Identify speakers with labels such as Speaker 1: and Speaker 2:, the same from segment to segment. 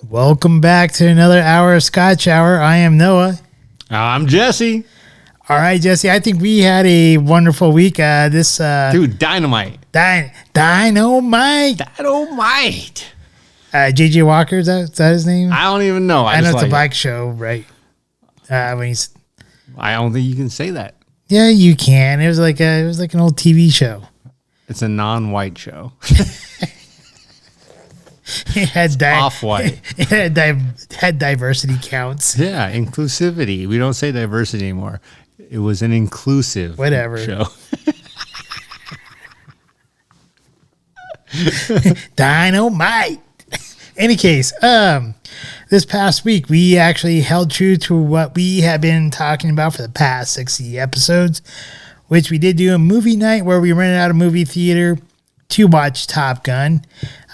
Speaker 1: Welcome back to another hour of Scotch Hour. I am Noah.
Speaker 2: I'm Jesse.
Speaker 1: All right, Jesse. I think we had a wonderful week.
Speaker 2: Dude, dynamite.
Speaker 1: Dynamite. J.J. Walker, is that his name?
Speaker 2: I don't even know.
Speaker 1: I know it's a black show, right? When he's,
Speaker 2: I don't think you can say that.
Speaker 1: yeah, you can. It was like an old TV show.
Speaker 2: It's a non-white show.
Speaker 1: It had
Speaker 2: off-white.
Speaker 1: It had diversity counts.
Speaker 2: Yeah, inclusivity. We don't say diversity anymore. It was an inclusive show.
Speaker 1: Dynamite. Any case, this past week we actually held true to what we have been talking about for the past 60 episodes, which we did do a movie night where we rented out a movie theater to watch Top Gun.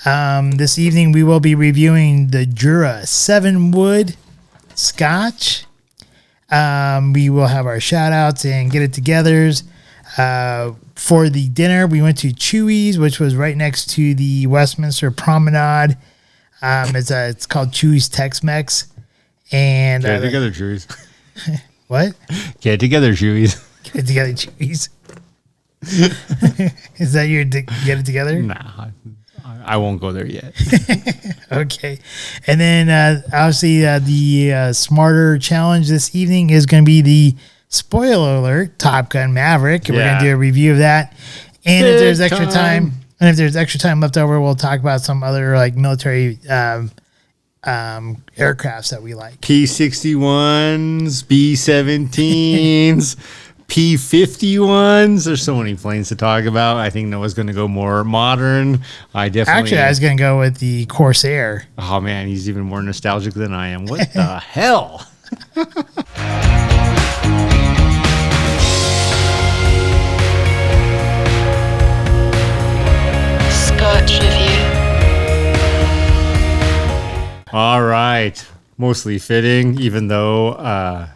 Speaker 1: This evening we will be reviewing the Jura 7-wood Scotch. We will have our shout outs and get it togethers. For the dinner, we went to Chuy's, which was right next to the Westminster Promenade. It's called Chuy's Tex-Mex. And
Speaker 2: get it together, Chuy's.
Speaker 1: What?
Speaker 2: Get it together, Chuy's.
Speaker 1: Get it together, Chuy's. Is that your get it together?
Speaker 2: Nah, I won't go there yet.
Speaker 1: Okay. And then obviously the Smarter Challenge this evening is going to be the, spoiler alert, Top Gun Maverick. And we're going to do a review of that. And if there's extra time left over, we'll talk about some other like military aircrafts that we like.
Speaker 2: P-61s, B-17s, P-51s. There's so many planes to talk about. I think Noah's going to go more modern. I was
Speaker 1: going to go with the Corsair.
Speaker 2: Oh, man, he's even more nostalgic than I am. What the hell?
Speaker 3: Scotch Reviewed.
Speaker 2: All right. Mostly fitting, even though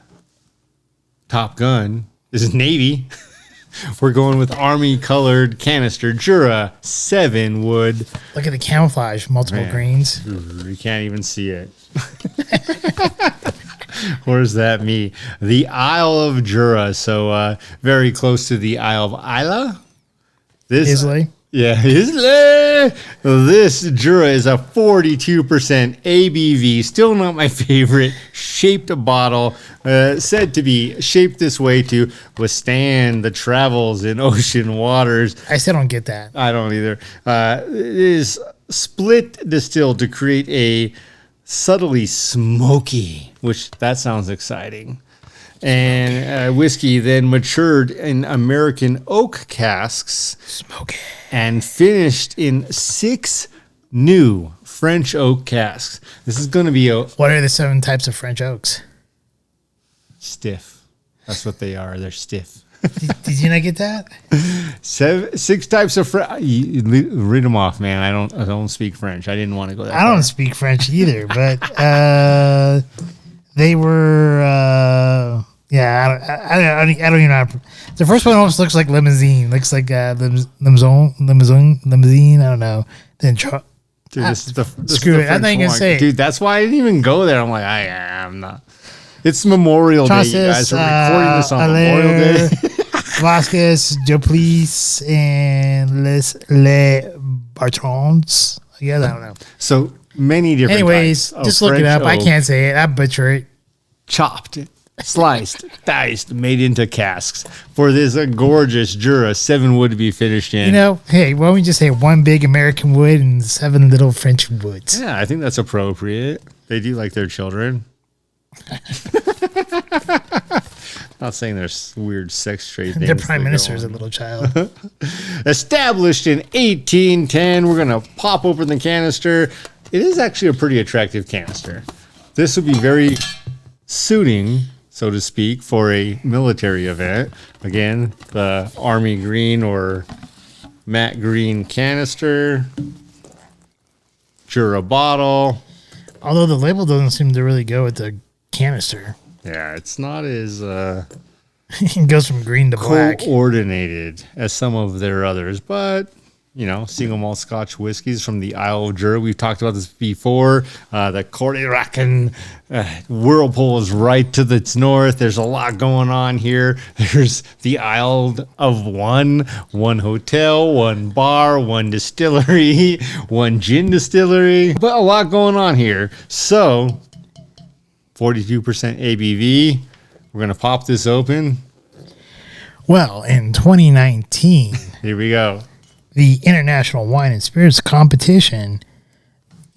Speaker 2: Top Gun is Navy. We're going with Army colored canister Jura 7-wood.
Speaker 1: Look at the camouflage, multiple greens.
Speaker 2: You can't even see it. Where's that me? The Isle of Jura. So very close to the Isle of Isla.
Speaker 1: Islay.
Speaker 2: Yeah, Islay. This Jura is a 42% ABV. Still not my favorite. Shaped bottle. Said to be shaped this way to withstand the travels in ocean waters.
Speaker 1: I still don't get that.
Speaker 2: I don't either. It is split distilled to create a subtly smoky, which that sounds exciting. And whiskey then matured in American oak casks.
Speaker 1: Smoky.
Speaker 2: And finished in 6 new French oak casks. This is going to be
Speaker 1: What are the 7 types of French oaks?
Speaker 2: Stiff. That's what they are. They're stiff.
Speaker 1: Did you not get that?
Speaker 2: 6 types of French. Read them off, man. I don't speak French. I didn't want to go that far.
Speaker 1: I don't speak French either, but they were. I don't even know. The first one almost looks like limousine. Looks like limousine. I don't know. Then
Speaker 2: Dude, this is the
Speaker 1: screw it. I'm not even gonna say it.
Speaker 2: Dude, that's why I didn't even go there. I'm like, I'm not. It's Memorial Day, you guys. We're recording this on Memorial Day.
Speaker 1: Vasquez, Duplice, and Les Patrons. Yeah, I don't know.
Speaker 2: So many different.
Speaker 1: Anyways, just look it up. I can't say it. I butcher it.
Speaker 2: Chopped, sliced, diced, made into casks for this gorgeous Jura 7-wood to be finished in.
Speaker 1: You know, hey, why don't we just say 1 big American wood and 7 little French woods?
Speaker 2: Yeah, I think that's appropriate. They do like their children. Not saying there's weird sex trade things.
Speaker 1: Their prime minister is a little child.
Speaker 2: Established in 1810. We're going to pop open the canister. It is actually a pretty attractive canister. This would be very suiting, so to speak, for a military event. Again, the army green or matte green canister. Jura bottle.
Speaker 1: Although the label doesn't seem to really go with the canister.
Speaker 2: Yeah, it's not as
Speaker 1: it goes from green to black.
Speaker 2: coordinated as some of their others, but single malt Scotch whiskeys from the Isle of Jura. We've talked about this before. The Corryracken Whirlpool is right to its north. There's a lot going on here. There's the Isle of One hotel, one bar, one distillery, one gin distillery, but a lot going on here. So 42% ABV. We're going to pop this open.
Speaker 1: Well, in 2019,
Speaker 2: Here we go.
Speaker 1: the International Wine and Spirits Competition,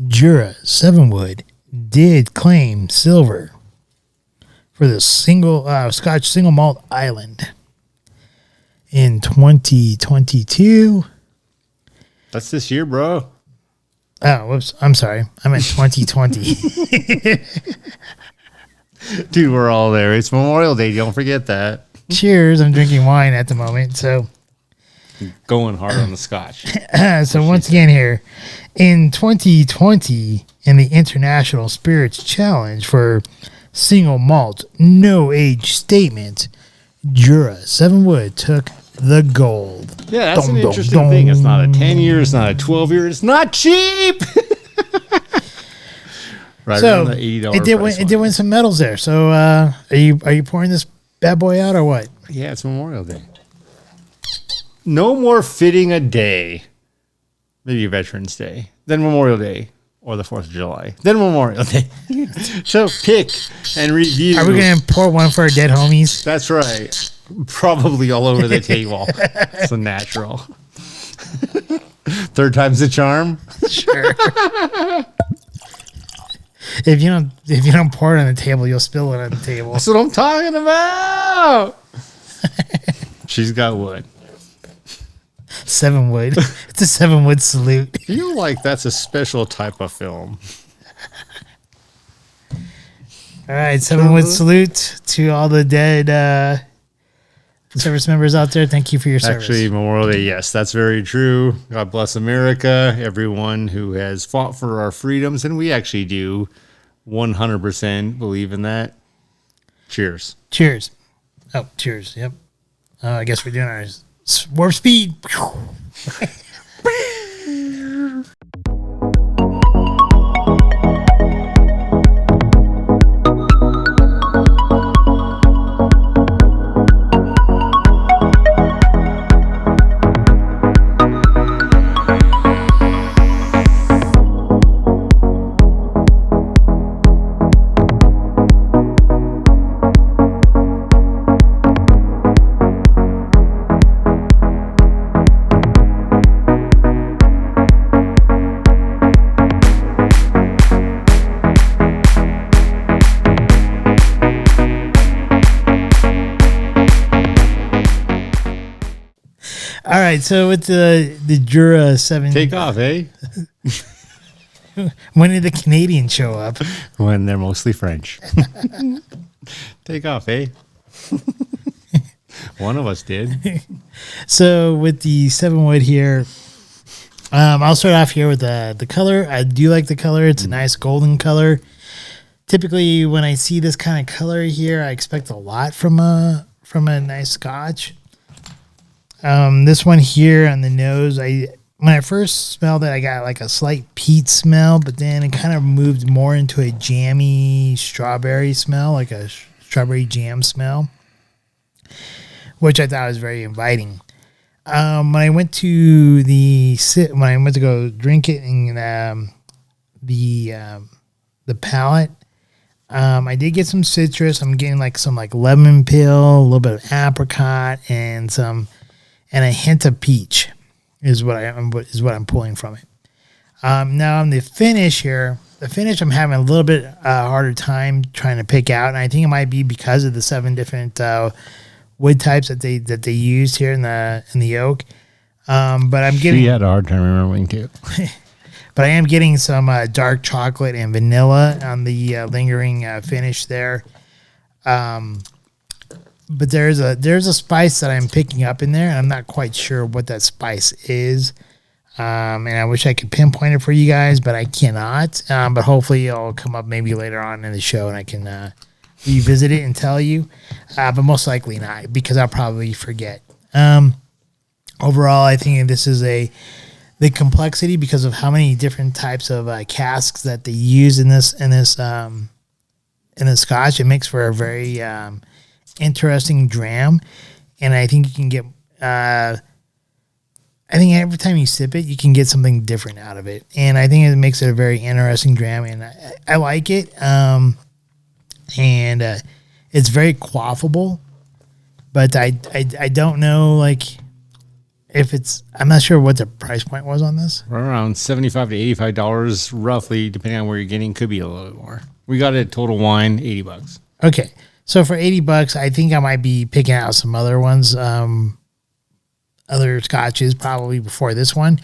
Speaker 1: Jura 7-Wood did claim silver for the Scotch single malt island in 2022.
Speaker 2: That's this year, bro.
Speaker 1: Oh, whoops. I'm sorry. I meant 2020.
Speaker 2: Dude, we're all there. It's Memorial Day. Don't forget that.
Speaker 1: Cheers. I'm drinking wine at the moment. So,
Speaker 2: Going hard on the Scotch.
Speaker 1: once again here, in 2020, in the International Spirits Challenge for single malt, no age statement, Jura 7-Wood took the gold.
Speaker 2: Yeah, that's an interesting thing. It's not a 10-year. It's not a 12-year. It's not cheap. Right
Speaker 1: So
Speaker 2: around the $80
Speaker 1: it did win some medals there. So are you pouring this bad boy out or what?
Speaker 2: Yeah, it's Memorial Day. No more fitting a day, maybe Veterans Day, then Memorial Day, or the 4th of July, then Memorial Day. So pick and review.
Speaker 1: Are we gonna pour one for our dead homies?
Speaker 2: That's right. Probably all over the table. It's a natural. Third time's the charm.
Speaker 1: Sure. If you don't pour it on the table, you'll spill it on the table.
Speaker 2: That's what I'm talking about. She's got wood.
Speaker 1: 7-Wood. It's a 7-Wood salute.
Speaker 2: I feel like that's a special type of film.
Speaker 1: All right, 7-Wood salute to all the dead service members out there. Thank you for your service.
Speaker 2: Actually, Memorial Day, yes, that's very true. God bless America, everyone who has fought for our freedoms, and we actually do 100% believe in that. Cheers.
Speaker 1: Cheers. Oh, cheers. Yep. I guess we're doing our warp speed. All right, so with the Jura 7,
Speaker 2: Take off, eh?
Speaker 1: when did the Canadians show up?
Speaker 2: When they're mostly French. Take off, eh? One of us did.
Speaker 1: So with the 7-Wood here, I'll start off here with the color. I do like the color. It's a nice golden color. Typically, when I see this kind of color here, I expect a lot from a nice Scotch. This one here on the nose, when I first smelled it, I got like a slight peat smell, but then it kind of moved more into a jammy strawberry smell, like a strawberry jam smell, which I thought was very inviting. When I went to go drink it in the Palate, I did get some citrus. I'm getting some lemon peel, a little bit of apricot, and a hint of peach is what I'm pulling from it. Now on the finish here, I'm having a little bit harder time trying to pick out, and I think it might be because of the 7 different wood types that they used here in the oak. But I'm getting.
Speaker 2: She had a hard time remembering too.
Speaker 1: But I am getting some dark chocolate and vanilla on the lingering finish there. But there's a spice that I'm picking up in there, and I'm not quite sure what that spice is. And I wish I could pinpoint it for you guys, but I cannot. But hopefully it'll come up maybe later on in the show, and I can revisit it and tell you. But most likely not, because I'll probably forget. Overall, I think this is a the complexity because of how many different types of casks that they use in this Scotch. It makes for a very interesting dram, and I think you can get. I think every time you sip it, you can get something different out of it, and I think it makes it a very interesting dram, and I like it. And it's very quaffable, but I don't know like if it's. I'm not sure what the price point was on this.
Speaker 2: Right around $75 to $85, roughly, depending on where you're getting. Could be a little bit more. We got it total wine, $80.
Speaker 1: Okay, so for $80, I think I might be picking out some other ones, other scotches probably before this one.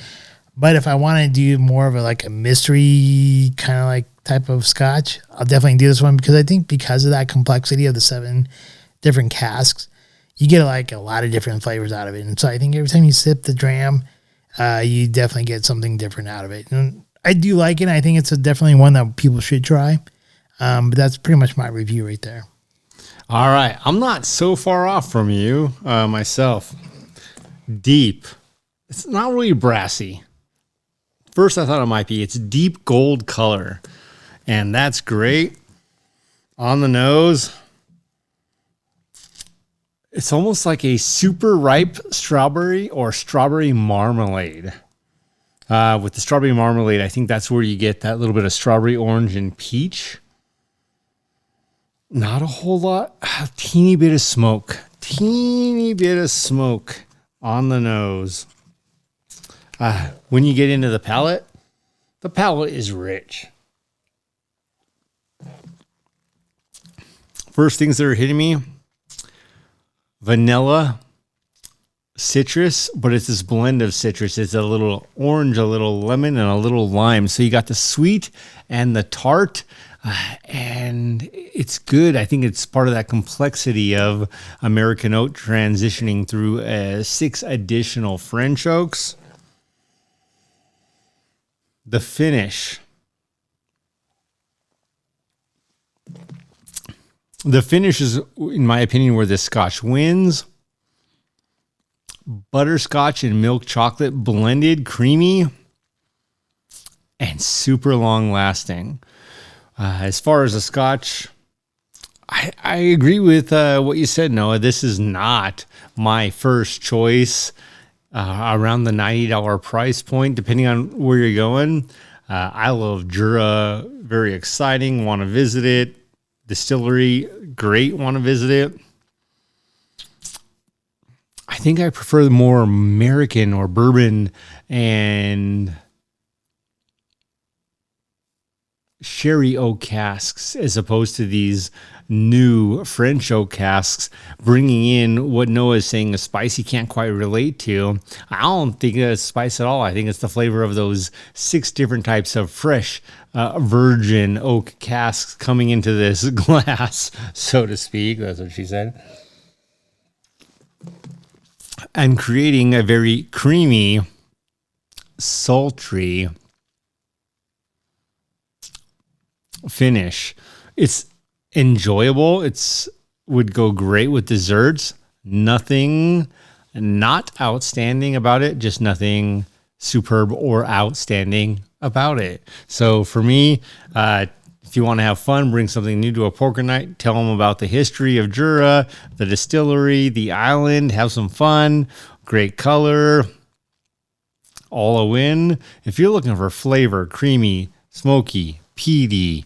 Speaker 1: But if I want to do more of a mystery kind of like type of scotch, I'll definitely do this one because I think because of that complexity of the 7 different casks, you get like a lot of different flavors out of it. And so I think every time you sip the dram, you definitely get something different out of it. And I do like it. I think it's definitely one that people should try. But that's pretty much my review right there.
Speaker 2: All right. I'm not so far off from you myself. Deep. It's not really brassy. First, I thought it might be. It's deep gold color. And that's great. On the nose, it's almost like a super ripe strawberry or strawberry marmalade. With the strawberry marmalade, I think that's where you get that little bit of strawberry, orange, and peach. Not a whole lot. A teeny bit of smoke. On the nose. When you get into the palate is rich. First things that are hitting me, vanilla, citrus, but it's this blend of citrus. It's a little orange, a little lemon, and a little lime. So you got the sweet and the tart. And it's good. I think it's part of that complexity of American oak transitioning through 6 additional French oaks. The finish. The finish is, in my opinion, where this Scotch wins. Butterscotch and milk chocolate blended, creamy, and super long lasting. As far as a Scotch, I agree with what you said, Noah. This is not my first choice around the $90 price point, depending on where you're going. I love Jura, very exciting, want to visit it. Distillery, great, want to visit it. I think I prefer the more American or bourbon and sherry oak casks as opposed to these new French oak casks, bringing in what Noah is saying, a spice you can't quite relate to. I don't think it's spice at all. I think it's the flavor of those 6 different types of fresh virgin oak casks coming into this glass, so to speak. That's what she said. And creating a very creamy, sultry finish. It's enjoyable. It's would go great with desserts. Nothing not outstanding about it, just nothing superb or outstanding about it. So for me, if you want to have fun, bring something new to a poker night, tell them about the history of Jura, the distillery, the island, have some fun, great color, all a win. If you're looking for flavor, creamy, smoky, peaty,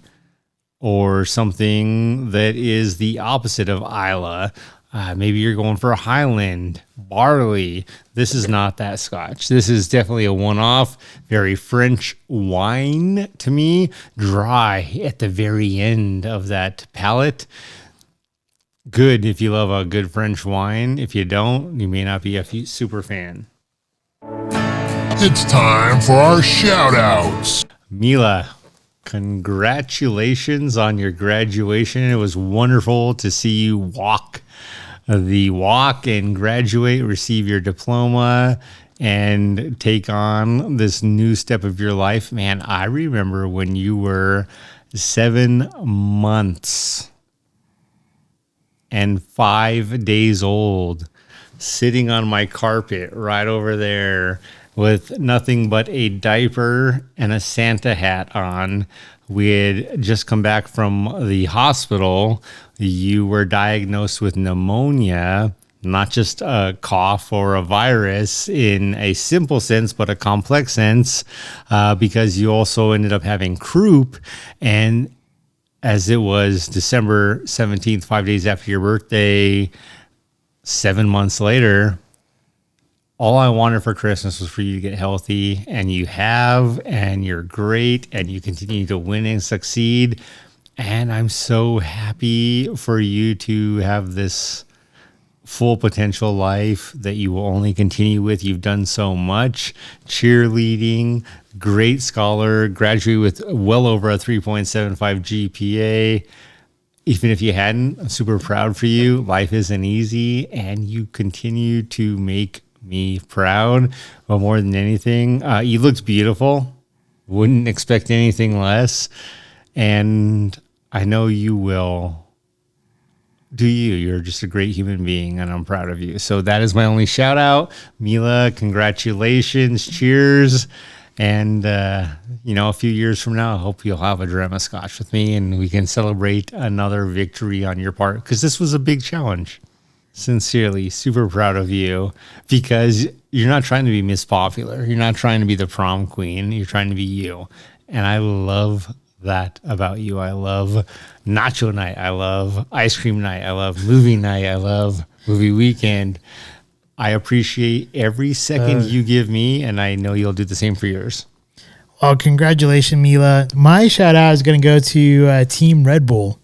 Speaker 2: or something that is the opposite of Isla. Maybe you're going for a Highland, barley. This is not that Scotch. This is definitely a one-off, very French wine to me. Dry at the very end of that palate. Good if you love a good French wine. If you don't, you may not be a super fan.
Speaker 4: It's time for our shout-outs.
Speaker 2: Mila, congratulations on your graduation. It was wonderful to see you walk the walk and graduate, receive your diploma, and take on this new step of your life. Man, I remember when you were 7 months and 5 days old, sitting on my carpet right over there with nothing but a diaper and a Santa hat on. We had just come back from the hospital. You were diagnosed with pneumonia, not just a cough or a virus in a simple sense, but a complex sense, because you also ended up having croup. And as it was December 17th, 5 days after your birthday, 7 months later, all I wanted for Christmas was for you to get healthy, and you have, and you're great, and you continue to win and succeed. And I'm so happy for you to have this full potential life that you will only continue with. You've done so much cheerleading, great scholar, graduated with well over a 3.75 GPA. Even if you hadn't, I'm super proud for you. Life isn't easy, and you continue to make me proud. But more than anything, you looked beautiful. Wouldn't expect anything less. And I know you will do you. You're just a great human being, and I'm proud of you. So that is my only shout out. Mila, congratulations. Cheers. And, a few years from now, I hope you'll have a dram of scotch with me and we can celebrate another victory on your part, because this was a big challenge. Sincerely, super proud of you, because you're not trying to be Miss Popular. You're not trying to be the prom queen. You're trying to be you. And I love that about you. I love nacho night. I love ice cream night. I love movie night. I love movie weekend. I appreciate every second you give me, and I know you'll do the same for yours.
Speaker 1: Well, congratulations, Mila. My shout out is going to go to Team Red Bull.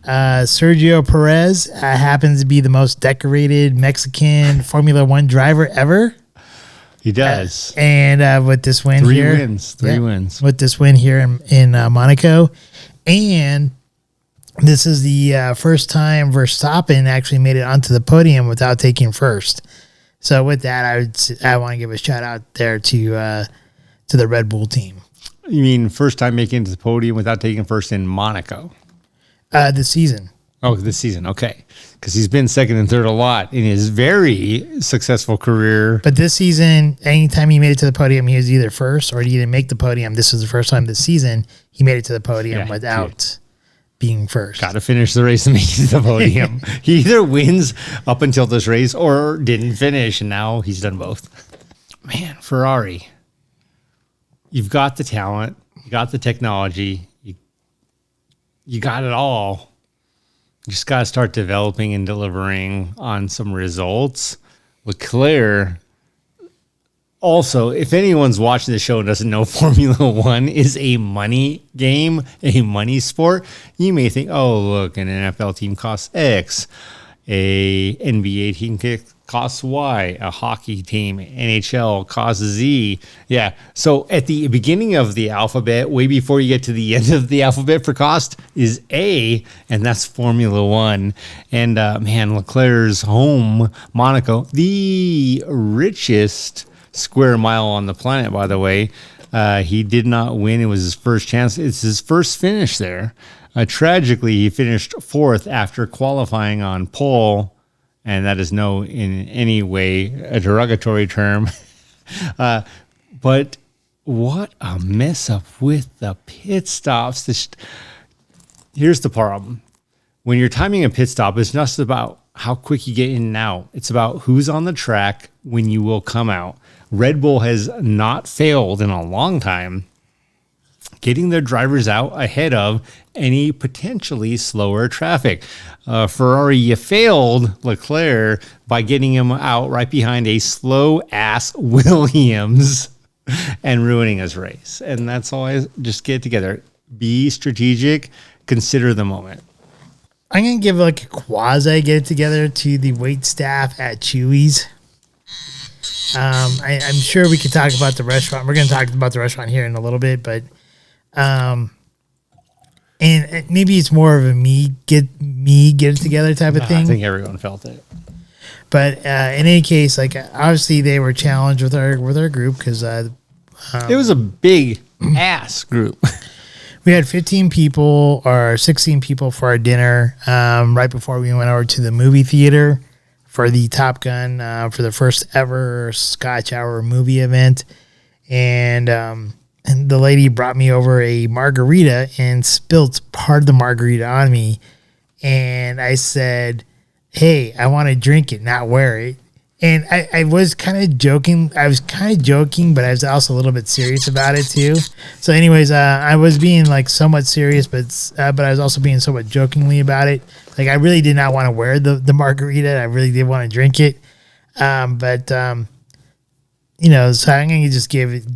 Speaker 1: Sergio Perez happens to be the most decorated Mexican Formula One driver ever.
Speaker 2: He does.
Speaker 1: And with this win
Speaker 2: Three wins.
Speaker 1: With this win here in Monaco. And this is the first time Verstappen actually made it onto the podium without taking first. So with that, I want to give a shout out there to the Red Bull team.
Speaker 2: You mean first time making it to the podium without taking first in Monaco?
Speaker 1: This season.
Speaker 2: Oh, this season. Okay. Because he's been second and third a lot in his very successful career.
Speaker 1: But this season, anytime he made it to the podium, he was either first or he didn't make the podium. This was the first time this season he made it to the podium without being first.
Speaker 2: Got to finish the race and make it to the podium. He either wins up until this race or didn't finish, and now he's done both. Man, Ferrari. You've got the talent. You got the technology. You got it all. You just got to start developing and delivering on some results. Leclerc, also, if anyone's watching the show and doesn't know, Formula One is a money game, a money sport. You may think, oh, look, an NFL team costs X, a NBA team costs Y, a hockey team, NHL costs Z. Yeah, so at the beginning of the alphabet, way before you get to the end of the alphabet for cost, is A, and that's Formula One. And man, Leclerc's home, Monaco, the richest square mile on the planet, by the way. He did not win. It was his first chance. It's his first finish there. Tragically, he finished fourth after qualifying on pole, and that is no in any way a derogatory term. But what a mess up with the pit stops. Here's the problem. When you're timing a pit stop, it's not just about how quick you get in and out. It's about who's on the track when you will come out. Red Bull has not failed in a long time getting their drivers out ahead of any potentially slower traffic. Ferrari, you failed Leclerc by getting him out right behind a slow-ass Williams and ruining his race. And that's all I just get together. Be strategic. Consider the moment.
Speaker 1: I'm going to give like a quasi get it together to the wait staff at Chuy's. I'm sure we could talk about the restaurant. We're going to talk about the restaurant here in a little bit, but and maybe it's more of a me get it together type of thing.
Speaker 2: I think everyone felt it.
Speaker 1: But in any case, like obviously they were challenged with our group because
Speaker 2: it was a big ass group.
Speaker 1: We had 15 people or 16 people for our dinner right before we went over to the movie theater for the Top Gun for the first ever Scotch Hour movie event, and the lady brought me over a margarita and spilt part of the margarita on me, and I said, "Hey, I want to drink it, not wear it." And I was kind of joking. I was kind of joking, but I was also a little bit serious about it too. So, anyways, I was being like somewhat serious, but I was also being somewhat jokingly about it. Like I really did not want to wear the margarita. I really did want to drink it, but you know, so I'm gonna just give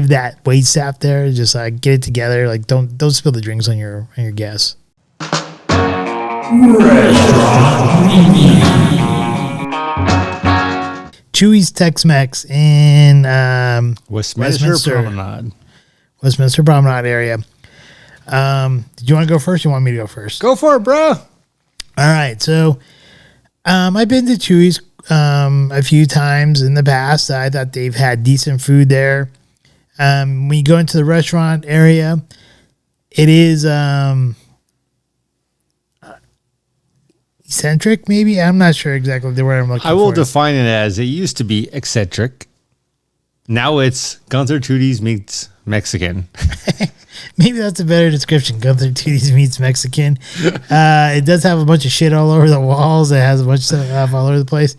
Speaker 1: that wait staff there, just get it together. Like don't spill the drinks on your guests. Chuy's Tex-Mex in
Speaker 2: Westminster Promenade.
Speaker 1: Westminster Promenade area. Did you want to go first? Or you want me to go first?
Speaker 2: Go for it, bro.
Speaker 1: All right. So I've been to Chuy's a few times in the past. I thought they've had decent food there. When you go into the restaurant area, it is eccentric, maybe. I'm not sure exactly the word I'm looking for.
Speaker 2: I will define it as it used to be eccentric. Now it's Gunther Tooties meets Mexican.
Speaker 1: Maybe that's a better description. Gunther Tooties meets Mexican. It does have a bunch of shit all over the walls. It has a bunch of stuff all over the place.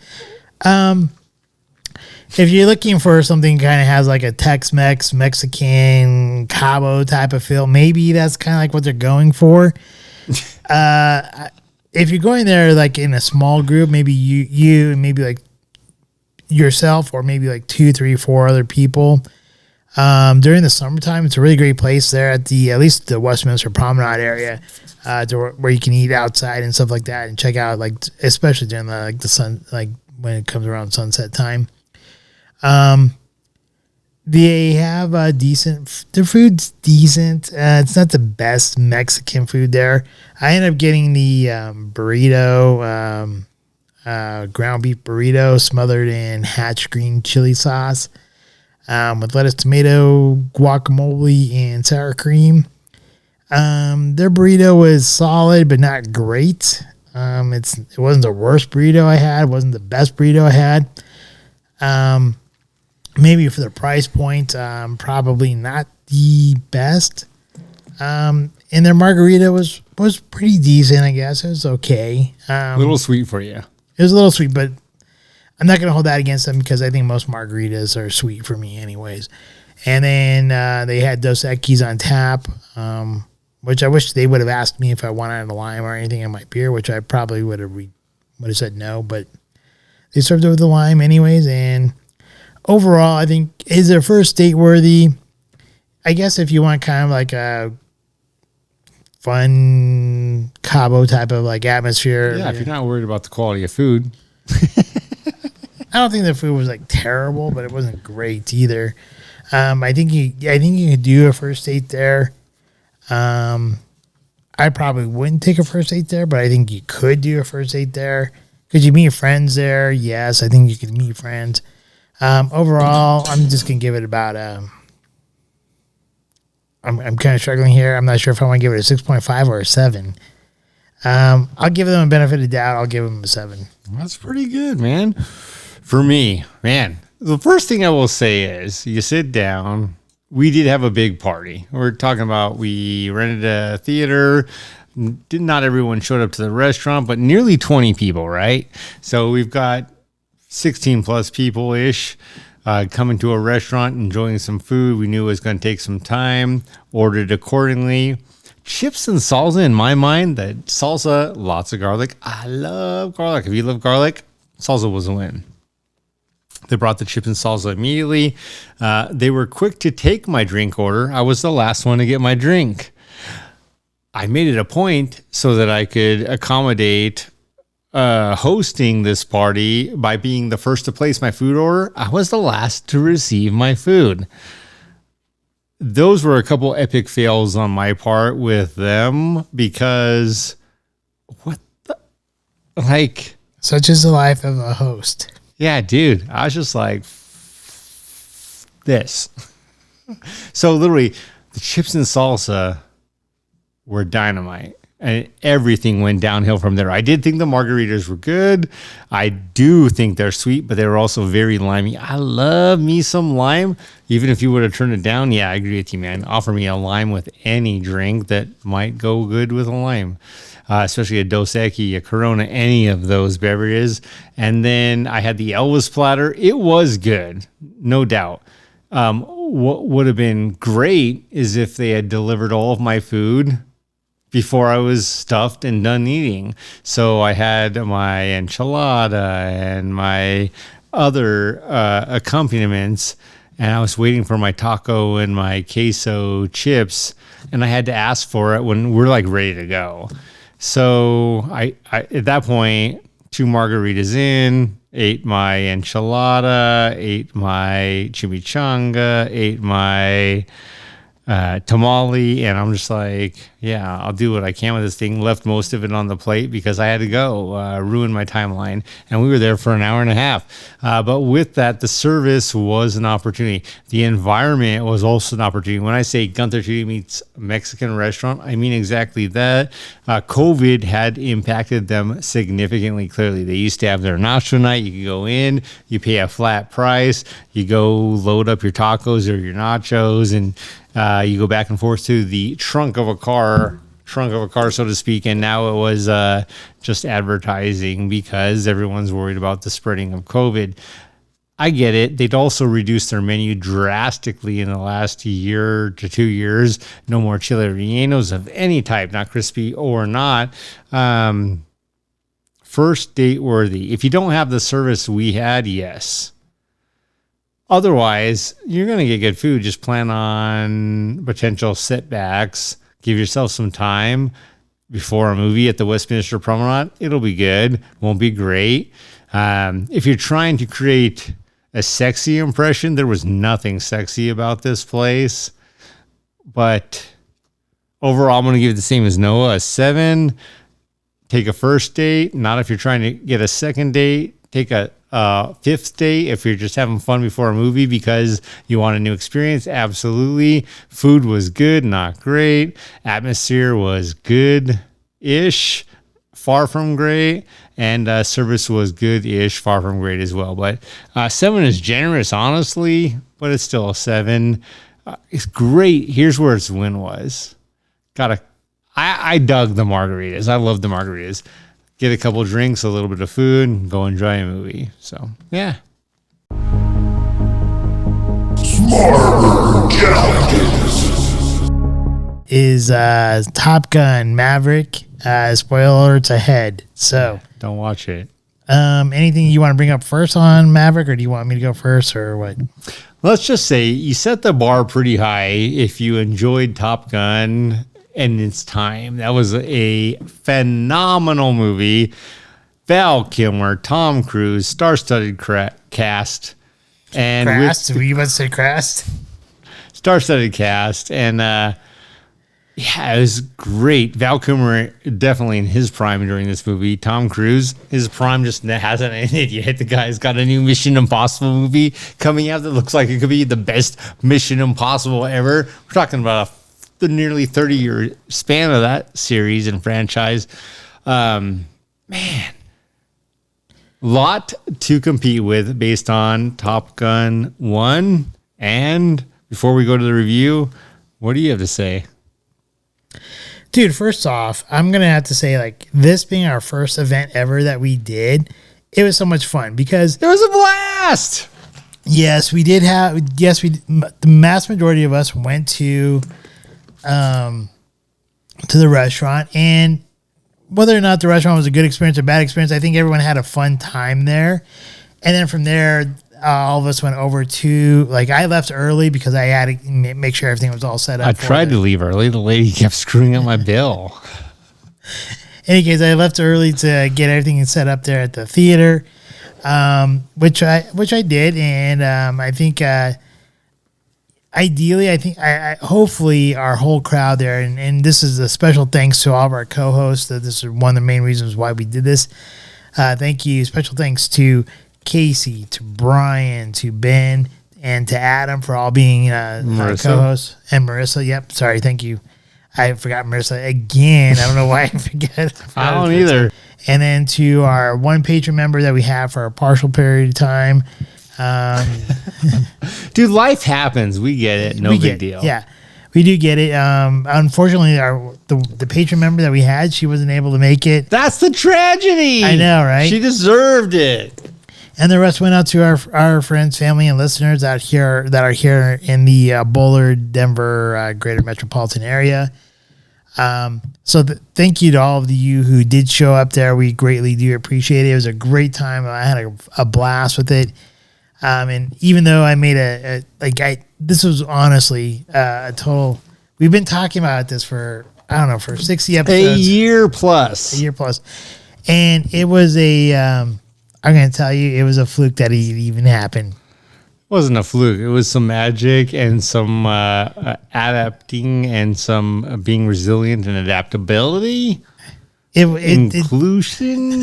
Speaker 1: If you're looking for something kind of has like a Tex-Mex, Mexican, Cabo type of feel, maybe that's kind of like what they're going for. If you're going there like in a small group, maybe you and maybe like yourself or maybe like 2, 3, 4 other people. During the summertime, it's a really great place there at least the Westminster Promenade area, where you can eat outside and stuff like that and check out especially during the sun, like when it comes around sunset time. They have their food's decent. It's not the best Mexican food there. I ended up getting the burrito, ground beef burrito smothered in Hatch green chili sauce with lettuce, tomato, guacamole, and sour cream. Their burrito was solid, but not great. It wasn't the worst burrito I had. It wasn't the best burrito I had. Maybe for the price point, probably not the best. And their margarita was pretty decent, I guess. It was okay.
Speaker 2: A little sweet for you.
Speaker 1: It was a little sweet, but I'm not going to hold that against them because I think most margaritas are sweet for me anyways. And then they had Dos Equis on tap, which I wish they would have asked me if I wanted a lime or anything in my beer, which I probably would have said no, but they served it with a lime anyways. And overall, I think is their first date worthy. I guess if you want kind of like a fun Cabo type of like atmosphere.
Speaker 2: Yeah, if you're not worried about the quality of food.
Speaker 1: I don't think the food was like terrible, but it wasn't great either. I think you could do a first date there. I probably wouldn't take a first date there, but I think you could do a first date there. Could you meet friends there? Yes, I think you could meet friends. Overall, I'm just going to give it about I'm kind of struggling here. I'm not sure if I want to give it a 6.5 or a 7. I'll give them a benefit of doubt. I'll give them a 7.
Speaker 2: That's pretty good, man. For me, man, the first thing I will say is you sit down. We did have a big party. We're talking about we rented a theater. Not everyone showed up to the restaurant, but nearly 20 people, right? So we've got 16 plus people-ish coming to a restaurant, enjoying some food. We knew it was going to take some time, ordered accordingly. Chips and salsa, in my mind, that salsa, lots of garlic. I love garlic. If you love garlic, salsa was a win. They brought the chips and salsa immediately. They were quick to take my drink order. I was the last one to get my drink. I made it a point so that I could accommodate hosting this party by being the first to place my food order. I was the last to receive my food. Those were a couple epic fails on my part with them because
Speaker 1: such is the life of a host.
Speaker 2: Yeah, dude, I was just like this. So literally the chips and salsa were dynamite. And everything went downhill from there. I did think the margaritas were good. I do think they're sweet, but they were also very limey. I love me some lime. Even if you would have turned it down, yeah, I agree with you, man. Offer me a lime with any drink that might go good with a lime. Especially a Dos Equis, a Corona, any of those beverages. And then I had the Elvis platter. It was good, no doubt. What would have been great is if they had delivered all of my food before I was stuffed and done eating. So I had my enchilada and my other accompaniments, and I was waiting for my taco and my queso chips, and I had to ask for it when we're like ready to go. So I at that point, 2 margaritas in, ate my enchilada, ate my chimichanga, ate my tamale, and I'm just like, yeah, I'll do what I can with this thing. Left most of it on the plate because I had to go, ruin my timeline, and we were there for an hour and a half. But with that, the service was an opportunity. The environment was also an opportunity. When I say Gunther Chuy meets Mexican restaurant, I mean exactly that. COVID had impacted them significantly. Clearly, they used to have their nacho night. You could go in, you pay a flat price, you go load up your tacos or your nachos, and you go back and forth to the trunk of a car, so to speak. And now it was just advertising because everyone's worried about the spreading of COVID. I get it. They'd also reduced their menu drastically in the last year to 2 years. No more chile rellenos of any type, not crispy or not. First date worthy. If you don't have the service we had, yes. Otherwise, you're going to get good food. Just plan on potential setbacks. Give yourself some time before a movie at the Westminster Promenade. It'll be good. Won't be great. If you're trying to create a sexy impression, there was nothing sexy about this place. But overall, I'm going to give it the same as Noah, a 7. Take a first date. Not if you're trying to get a second date. Take a 5th date if you're just having fun before a movie because you want a new experience. Absolutely. Food was good, not great. Atmosphere was good-ish, far from great. And service was good-ish, far from great as well. But 7 is generous, honestly, but it's still a 7. It's great. Here's where its win was. I dug the margaritas. I love the margaritas. Get a couple drinks, a little bit of food, go enjoy a movie. So, yeah.
Speaker 4: Smarter Captains.
Speaker 1: Is Top Gun Maverick. Spoiler alerts ahead. So
Speaker 2: Don't watch it.
Speaker 1: Anything you want to bring up first on Maverick, or do you want me to go first, or what?
Speaker 2: Let's just say you set the bar pretty high if you enjoyed Top Gun and its time. That was a phenomenal movie. Val Kilmer, Tom Cruise, star-studded cast. And
Speaker 1: Crast? Were you about to say Crast?
Speaker 2: Star-studded cast. And yeah, it was great. Val Kilmer definitely in his prime during this movie. Tom Cruise, his prime just hasn't ended yet. The guy's got a new Mission Impossible movie coming out that looks like it could be the best Mission Impossible ever. We're talking about the nearly 30-year span of that series and franchise. Man, lot to compete with based on Top Gun 1. And before we go to the review, what do you have to say?
Speaker 1: Dude, first off, I'm going to have to say, like, this being our first event ever that we did, it was so much fun because
Speaker 2: It was a blast!
Speaker 1: Yes, we did have. Yes, the mass majority of us went to the restaurant, and whether or not the restaurant was a good experience or bad experience, I think everyone had a fun time there. And then from there, all of us went over to, like, I left early because I had to make sure everything was all set up.
Speaker 2: I tried to leave early. The lady kept screwing up my bill.
Speaker 1: In any case, I left early to get everything set up there at the theater, which I did, and I think ideally, I hopefully our whole crowd there, and this is a special thanks to all of our co-hosts. That this is one of the main reasons why we did this. Thank you, special thanks to Casey, to Brian, to Ben, and to Adam for all being our co-hosts, and Marissa. Yep, sorry, thank you. I forgot Marissa again. I don't know why I forget.
Speaker 2: I don't either.
Speaker 1: And then to our one patron member that we have for a partial period of time.
Speaker 2: Dude, life happens. We get it. No big deal.
Speaker 1: Yeah, we do get it. Unfortunately, the patron member that we had, she wasn't able to make it.
Speaker 2: That's the tragedy.
Speaker 1: I know, right?
Speaker 2: She deserved it.
Speaker 1: And the rest went out to our friends, family, and listeners out here that are here in the Bullard, Denver, greater metropolitan area. So thank you to all of you who did show up there. We greatly do appreciate it. It was a great time. I had a blast with it. And even though I made this was honestly a total. We've been talking about this for 60 episodes,
Speaker 2: A year plus,
Speaker 1: and it was I'm going to tell you, it was a fluke that it even happened.
Speaker 2: It wasn't a fluke. It was some magic and some adapting and some being resilient and adaptability. Inclusion.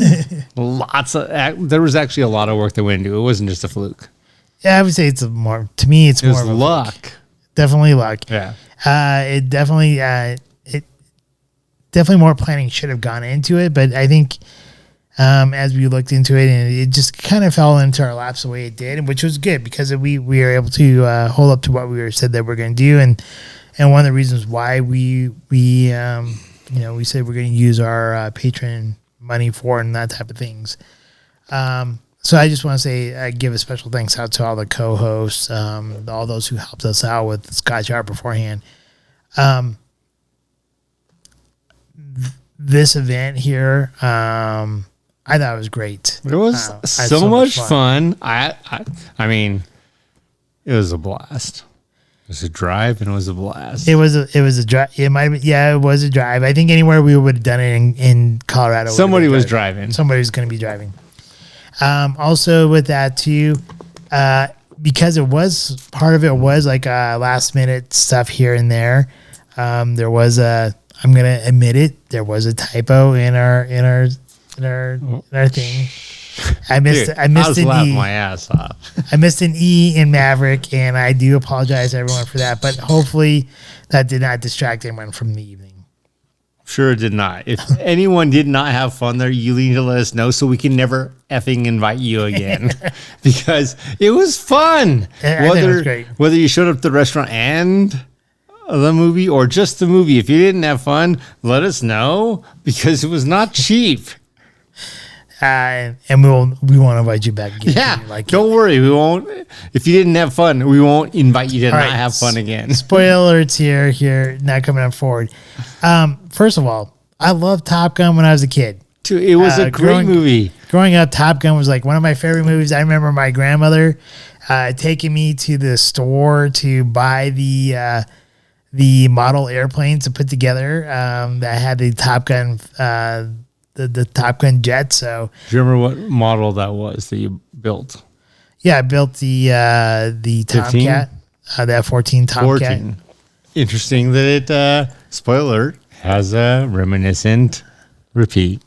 Speaker 2: There was actually a lot of work that went into it. It wasn't just a fluke.
Speaker 1: Yeah, I would say it's more of a
Speaker 2: luck.
Speaker 1: Fluke. Definitely luck.
Speaker 2: Yeah.
Speaker 1: It definitely more planning should have gone into it, but I think as we looked into it, and it just kind of fell into our laps the way it did, which was good because we were able to hold up to what we said that we're going to do, and one of the reasons why we said we're going to use our Patreon money for and that type of things. So I just want to say, give a special thanks out to all the co-hosts, all those who helped us out with the Scotch art beforehand. This event here, I thought it was great.
Speaker 2: It was so much fun. I mean, it was a blast. It was a drive and it was a blast.
Speaker 1: It was a drive. It was a drive. I think anywhere we would have done it in Colorado.
Speaker 2: Somebody was driving.
Speaker 1: Somebody was going to be driving. Also with that too, because it was part of it was like last minute stuff here and there. There was I'm going to admit it. There was a typo in our thing. I missed an E.
Speaker 2: My ass off.
Speaker 1: I missed an E in Maverick, and I do apologize everyone for that. But hopefully, that did not distract anyone from the evening.
Speaker 2: Sure, it did not. If anyone did not have fun there, you need to let us know so we can never effing invite you again because it was fun.
Speaker 1: I think it was great.
Speaker 2: Whether you showed up to the restaurant and the movie or just the movie, if you didn't have fun, let us know because it was not cheap.
Speaker 1: And we won't invite you back again.
Speaker 2: Yeah, don't worry. We won't. If you didn't have fun, we won't invite you to not have fun again.
Speaker 1: Spoiler alerts here, not coming up forward. First of all, I loved Top Gun when I was a kid.
Speaker 2: It was a great movie.
Speaker 1: Growing up, Top Gun was like one of my favorite movies. I remember my grandmother taking me to the store to buy the model airplanes to put together that had the Top Gun the Top Gun jet. So
Speaker 2: do you remember what model that was that you built?
Speaker 1: Yeah, I built the Tomcat, the F-14 Tomcat. 14.
Speaker 2: Interesting that it spoiler has a reminiscent repeat.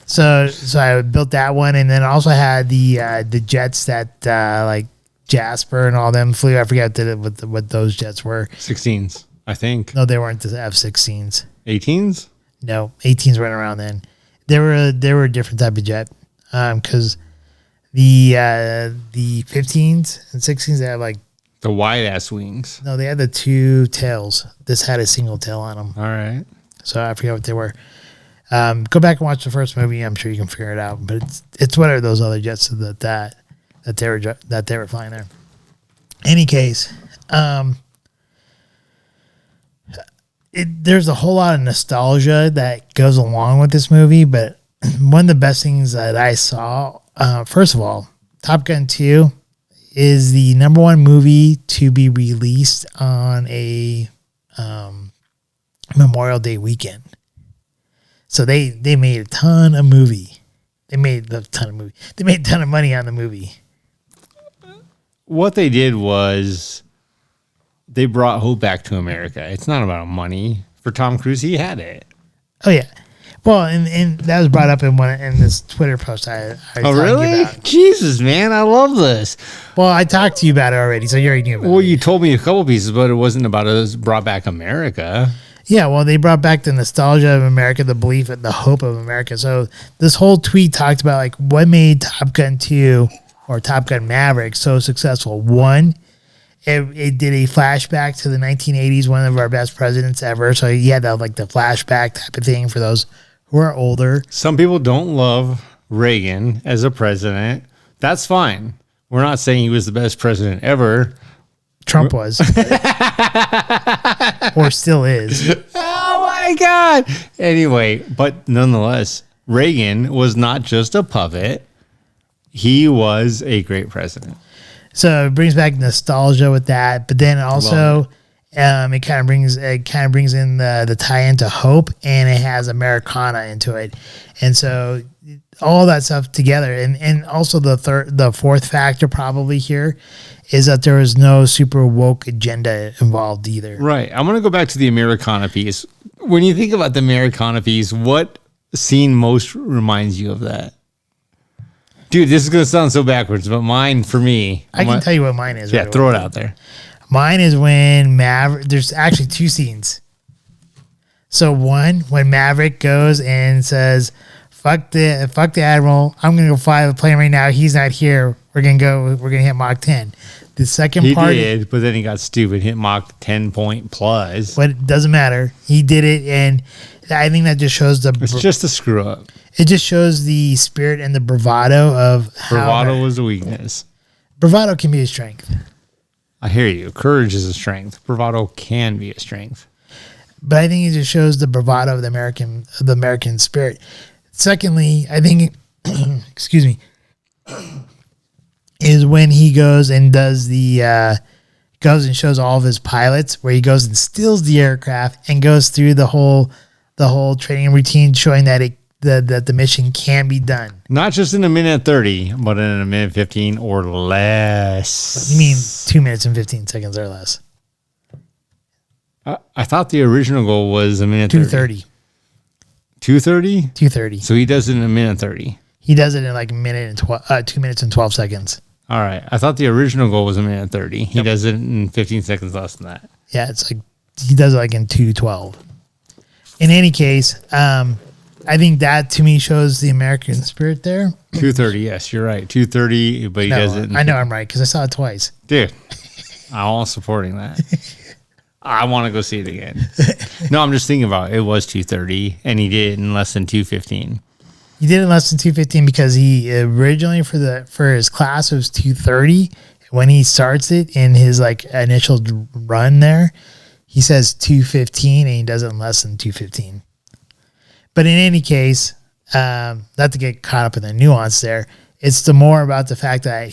Speaker 1: So I built that one, and then also had the jets that like Jasper and all them flew. I forget what those jets were.
Speaker 2: 16s, I think.
Speaker 1: No, they weren't the F-16s.
Speaker 2: 18s?
Speaker 1: No, 18s weren't around then. They were a different type of jet because the 15s and 16s they had like
Speaker 2: the wide ass wings.
Speaker 1: No, they had the two tails. This had a single tail on them.
Speaker 2: All right.
Speaker 1: So I forget what they were. Go back and watch the first movie. I'm sure you can figure it out. But it's what are those other jets that they were flying there. Any case, there's a whole lot of nostalgia that goes along with this movie. But one of the best things that I saw, first of all, Top Gun 2 is the number one movie to be released on a Memorial Day weekend. So they made a ton of movie. They made a ton of money on the movie.
Speaker 2: What they did was they brought hope back to America. It's not about money. For Tom Cruise, he had it.
Speaker 1: Oh, yeah. Well, and that was brought up in this Twitter post I was talking
Speaker 2: really?
Speaker 1: about.
Speaker 2: Jesus, man, I love this.
Speaker 1: Well, I talked to you about it already, so you already knew about it.
Speaker 2: Well, you told me a couple pieces, but it wasn't about us brought back America.
Speaker 1: Yeah, well, they brought back the nostalgia of America, the belief and the hope of America. So this whole tweet talked about like what made Top Gun 2 or Top Gun Maverick so successful. One, it did a flashback to the 1980s, one of our best presidents ever. So you had that like the flashback type of thing for those who are older.
Speaker 2: Some people don't love Reagan as a president. That's fine. We're not saying he was the best president ever.
Speaker 1: Trump was. Or still is.
Speaker 2: Oh my God. Anyway, but nonetheless, Reagan was not just a puppet. He was a great president.
Speaker 1: So it brings back nostalgia with that, but then also it kind of brings in the tie into hope, and it has Americana into it, and so all that stuff together, and also the fourth factor probably here is that there was no super woke agenda involved either.
Speaker 2: Right. I'm going to go back to the Americana piece. When you think about the Americana piece, what scene most reminds you of that? Dude, this is going to sound so backwards, but mine, for me...
Speaker 1: I can tell you what mine is.
Speaker 2: Yeah, throw it out there.
Speaker 1: Mine is when Maverick... There's actually two scenes. So one, when Maverick goes and says, fuck the Admiral, I'm going to go fly the plane right now. He's not here. We're going to hit Mach 10. The second part... He
Speaker 2: did, but then he got stupid, hit Mach 10 point plus.
Speaker 1: But it doesn't matter. He did it, and I think that just shows the...
Speaker 2: It's just a screw up.
Speaker 1: It just shows the spirit and the bravado of how...
Speaker 2: Bravado was a weakness.
Speaker 1: Bravado can be a strength.
Speaker 2: I hear you. Courage is a strength. Bravado can be a strength.
Speaker 1: But I think it just shows the bravado of the American spirit. Secondly, I think... excuse me. Is when he goes and does the... goes and shows all of his pilots, where he goes and steals the aircraft and goes through the whole training routine, showing that that the mission can be done. Not
Speaker 2: just in a minute 30, but in a minute 15 or less.
Speaker 1: You mean 2 minutes and 15 seconds or less?
Speaker 2: I thought the original goal was a minute
Speaker 1: 2:30.
Speaker 2: 2:30?
Speaker 1: 2:30.
Speaker 2: So he does it in a minute 30.
Speaker 1: He does it in like 2 minutes and 12 seconds.
Speaker 2: All right. I thought the original goal was a minute 30. He does it in 15 seconds less than that.
Speaker 1: Yeah, it's like he does it like in 2:12. In any case, I think that to me shows the American spirit there.
Speaker 2: 2:30, yes, you're right. 2:30, but he does it.
Speaker 1: I know I'm right because I saw it twice.
Speaker 2: Dude, I'm all supporting that. I want to go see it again. No, I'm just thinking about it was 2:30, and he did it in less than 2:15.
Speaker 1: He did it in less than 2:15 because he originally for his class it was 2:30. When he starts it in his like initial run there, he says 2:15, and he does it in less than 2:15. But in any case, not to get caught up in the nuance there, it's the more about the fact that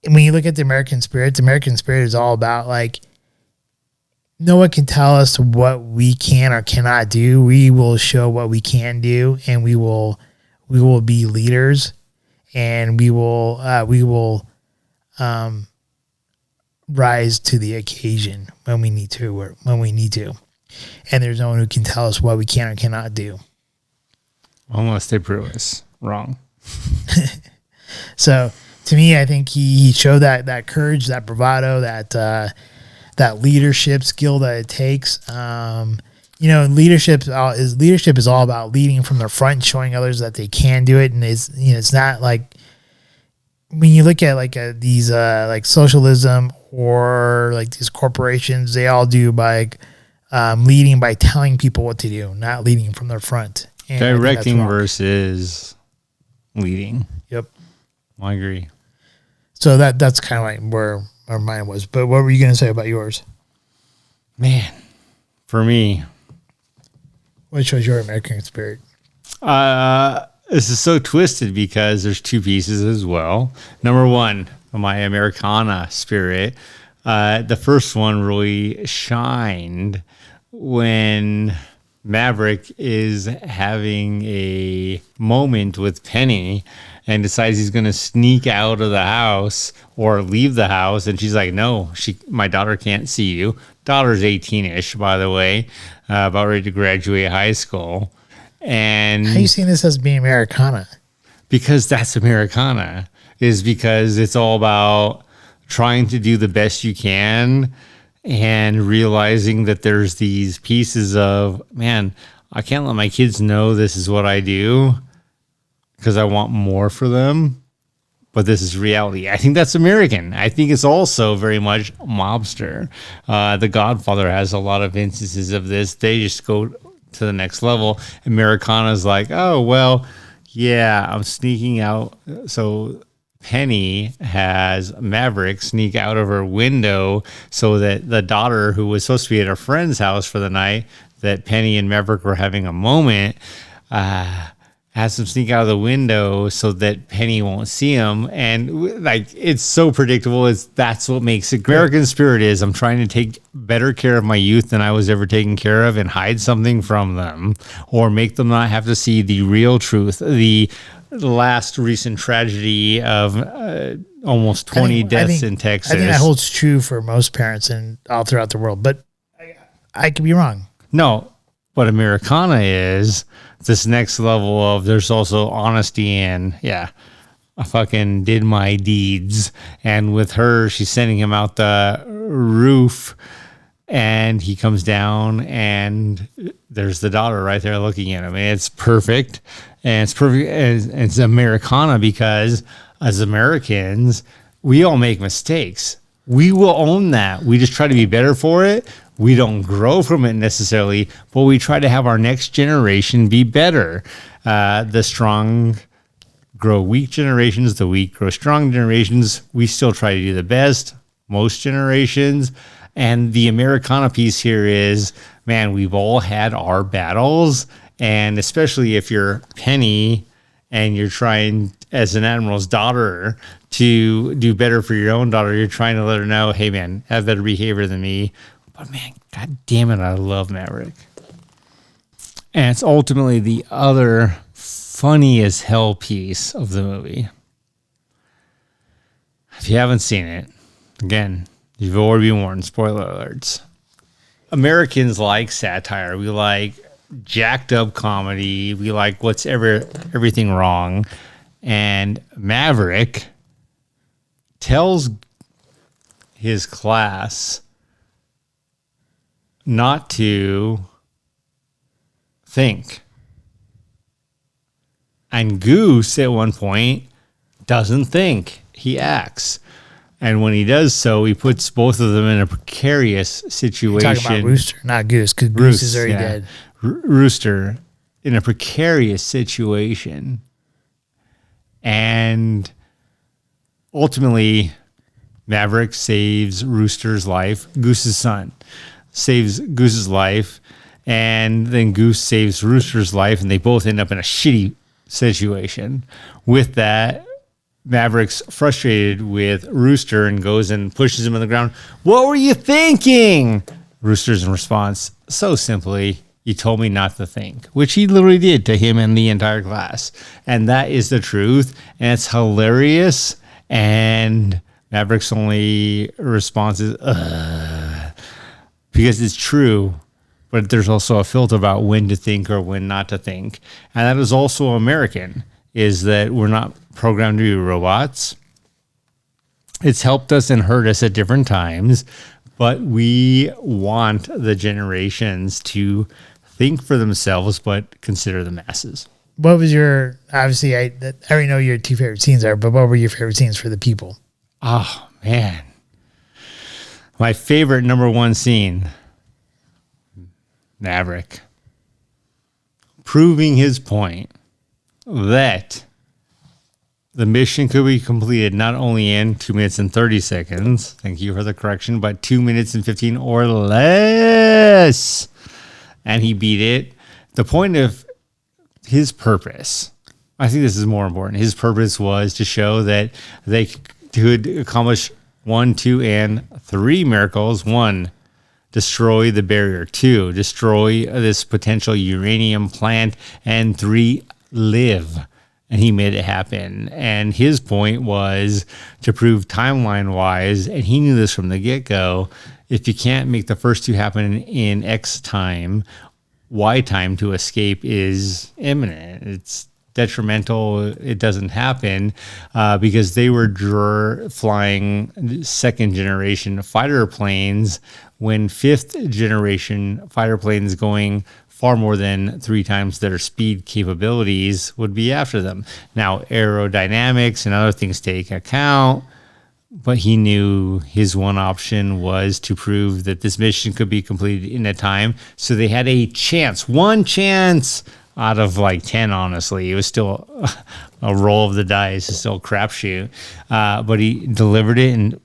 Speaker 1: when you look at the American spirit is all about like, no one can tell us what we can or cannot do. We will show what we can do, and we will be leaders, and we will rise to the occasion when we need to. And there's no one who can tell us what we can or cannot do.
Speaker 2: Unless they prove us wrong.
Speaker 1: So to me, I think he showed that courage, that bravado, that leadership skill that it takes. Leadership is all about leading from the front, showing others that they can do it. And it's not like when you look at like these like socialism or like these corporations, they all do by leading by telling people what to do, not leading from the front. And
Speaker 2: directing versus leading.
Speaker 1: Yep.
Speaker 2: I agree.
Speaker 1: So that's kind of like where our mind was. But what were you going to say about yours?
Speaker 2: Man, for me.
Speaker 1: What shows your American spirit?
Speaker 2: This is so twisted because there's two pieces as well. Number one, my Americana spirit. The first one really shined when Maverick is having a moment with Penny and decides he's going to sneak out of the house or leave the house. And she's like, no, my daughter can't see you. Daughter's 18-ish, by the way, about ready to graduate high school. And
Speaker 1: how are you seeing this as being Americana?
Speaker 2: Because that's Americana, is because it's all about trying to do the best you can and realizing that there's these pieces of, man, I can't let my kids know this is what I do because I want more for them. But this is reality. I think that's American. I think it's also very much mobster. The Godfather has a lot of instances of this. They just go to the next level. Americana's like, oh, well, yeah, I'm sneaking out. So Penny has Maverick sneak out of her window so that the daughter, who was supposed to be at her friend's house for the night, that Penny and Maverick were having a moment, has him sneak out of the window so that Penny won't see him. And like, it's so predictable. That's what makes it. American spirit is, I'm trying to take better care of my youth than I was ever taken care of and hide something from them or make them not have to see the real truth. The last recent tragedy of almost 20 deaths in Texas.
Speaker 1: I think that holds true for most parents and all throughout the world, but I could be wrong.
Speaker 2: No, what Americana is this next level of there's also honesty and I fucking did my deeds. And with her, she's sending him out the roof and he comes down and there's the daughter right there looking at him. And it's perfect. And it's perfect. And it's Americana because as Americans, we all make mistakes. We will own that. We just try to be better for it. We don't grow from it necessarily, but we try to have our next generation be better. The strong grow weak generations, the weak grow strong generations. We still try to do the best, most generations. And the Americana piece here is, man, we've all had our battles. And especially if you're Penny and you're trying, as an admiral's daughter, to do better for your own daughter, you're trying to let her know, hey, man, have better behavior than me. But man, God damn it, I love Maverick. And it's ultimately the other funny as hell piece of the movie. If you haven't seen it, again, you've already been warned, spoiler alerts. Americans like satire. We like jacked up comedy. We like everything wrong. And Maverick tells his class not to think. And Goose, at one point, doesn't think. He acts. And when he does so, he puts both of them in a precarious situation.
Speaker 1: You're talking about Rooster, not Goose, because Goose is already dead.
Speaker 2: Rooster in a precarious situation. And ultimately, Maverick saves Rooster's life, Goose's son. Saves Goose's life, and then Goose saves Rooster's life, and they both end up in a shitty situation. With that, Maverick's frustrated with Rooster and goes and pushes him on the ground. What were you thinking? Rooster's in response, so simply, you told me not to think, which he literally did to him and the entire class. And that is the truth, and it's hilarious, and Maverick's only response is, because it's true, but there's also a filter about when to think or when not to think. And that is also American, is that we're not programmed to be robots. It's helped us and hurt us at different times, but we want the generations to think for themselves, but consider the masses.
Speaker 1: What was your, obviously, I already know your two favorite scenes are, but what were your favorite scenes for the people?
Speaker 2: Oh, man. My favorite number one scene, Maverick, proving his point that the mission could be completed not only in 2 minutes and 30 seconds, thank you for the correction, but 2 minutes and 15 or less. And he beat it. The point of his purpose, I think this is more important. His purpose was to show that they could accomplish 1, 2, and 3 miracles. 1, destroy the barrier. 2, destroy this potential uranium plant. And 3, live. And he made it happen. And his point was to prove timeline-wise, and he knew this from the get-go, if you can't make the first 2 happen in X time, Y time to escape is imminent. It's detrimental it doesn't happen because they were flying second generation fighter planes when fifth generation fighter planes going far more than 3 times their speed capabilities would be after them. Now, aerodynamics and other things take account, but he knew his one option was to prove that this mission could be completed in a time. So they had a chance, one chance out of like 10, honestly. It was still a roll of the dice, it's still a crapshoot. But he delivered it and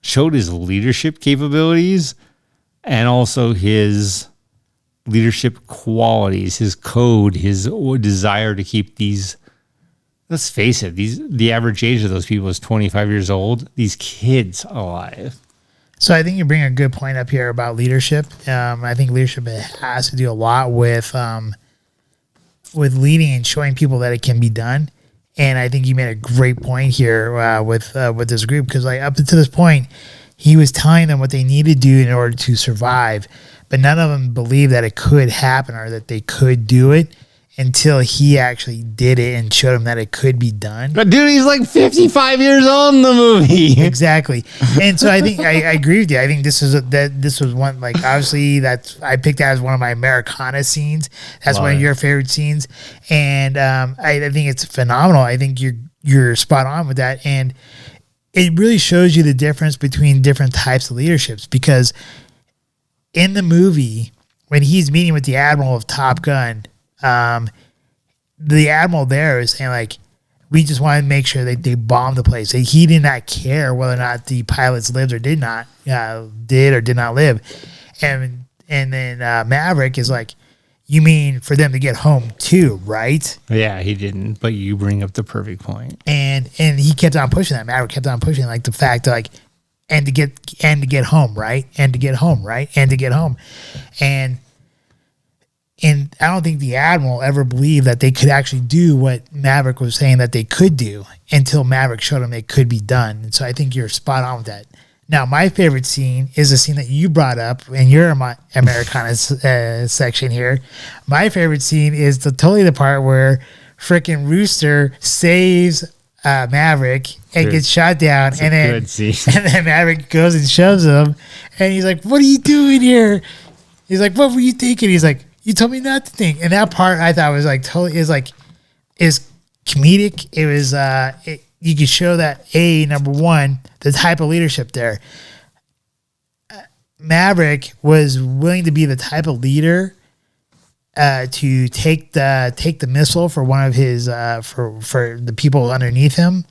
Speaker 2: showed his leadership capabilities and also his leadership qualities, his code, his desire to keep these, let's face it, the average age of those people is 25 years old, these kids alive.
Speaker 1: So I think you bring a good point up here about leadership. I think leadership has to do a lot with leading and showing people that it can be done. And I think you made a great point here with this group, because like up to this point, he was telling them what they need to do in order to survive, but none of them believed that it could happen or that they could do it until he actually did it and showed them that it could be done.
Speaker 2: But dude, he's like 55 years old in the movie.
Speaker 1: Exactly. And so I think I agree with you. I think this was one, like, obviously I picked that as one of my Americana scenes. That's one of your favorite scenes. And I think it's phenomenal. I think you're spot on with that. And it really shows you the difference between different types of leaderships, because in the movie, when he's meeting with the Admiral of Top Gun, the Admiral there is saying, like, we just want to make sure that they bomb the place. He did not care whether or not the pilots lived or did not live. And then Maverick is like, you mean for them to get home too, right?
Speaker 2: Yeah, he didn't, but you bring up the perfect point.
Speaker 1: And he kept on pushing that. Maverick kept on pushing, like, the fact, like, and to get home, right? And to get home, right? And to get home. And I don't think the Admiral ever believed that they could actually do what Maverick was saying that they could do until Maverick showed them it could be done. And so I think you're spot on with that. Now, my favorite scene is a scene that you brought up in your Americana section here. My favorite scene is totally the part where frickin' Rooster saves Maverick and gets shot down. And then Maverick goes and shoves him. And he's like, what are you doing here? He's like, what were you thinking? He's like, you told me not to think. And that part I thought was like totally is comedic. It was you could show that number one, the type of leadership there. Maverick was willing to be the type of leader to take the missile for one of his for the people underneath him.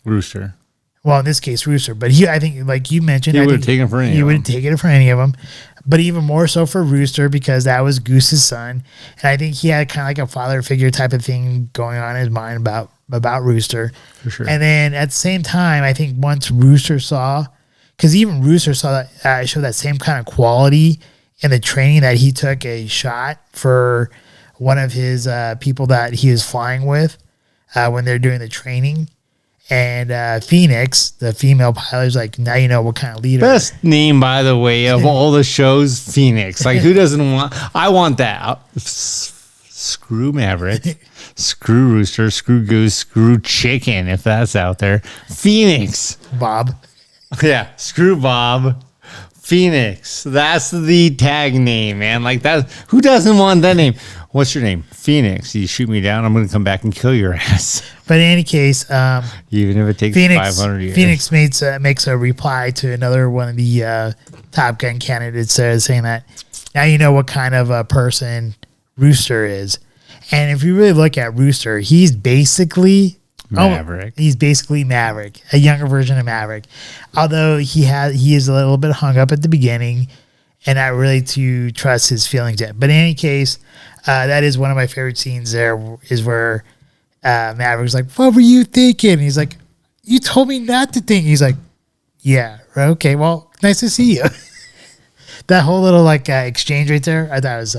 Speaker 2: Rooster.
Speaker 1: Well, in this case, Rooster. But I think, like you mentioned,
Speaker 2: he would have taken it for any of them.
Speaker 1: He would have taken it for any of them. But even more so for Rooster, because that was Goose's son. And I think he had kind of like a father figure type of thing going on in his mind about Rooster.
Speaker 2: For sure.
Speaker 1: And then at the same time, I think once Rooster saw, because even Rooster saw that, showed that same kind of quality in the training that he took a shot for one of his people that he was flying with when they're doing the training. And Phoenix, the female pilot, is like, now you know what kind of leader.
Speaker 2: Best name, by the way, of all the shows, Phoenix. Like, who doesn't want? I want that. Screw Maverick, screw Rooster, screw Goose, screw Chicken, if that's out there. Phoenix.
Speaker 1: Bob.
Speaker 2: Yeah, screw Bob. Phoenix. That's the tag name, man. Like that. Who doesn't want that name? What's your name? Phoenix. You shoot me down, I'm going to come back and kill your ass.
Speaker 1: But in any case,
Speaker 2: even if it takes
Speaker 1: Phoenix,
Speaker 2: 500 years.
Speaker 1: Phoenix makes a reply to another one of the Top Gun candidates saying that now you know what kind of a person Rooster is. And if you really look at Rooster, he's basically
Speaker 2: Maverick.
Speaker 1: He's basically Maverick, a younger version of Maverick. Although he is a little bit hung up at the beginning and not really to trust his feelings yet. But in any case, that is one of my favorite scenes there, is where Maverick's like, what were you thinking? And he's like, you told me not to think. He's like, yeah, okay, well, nice to see you. That whole little like exchange right there, I thought was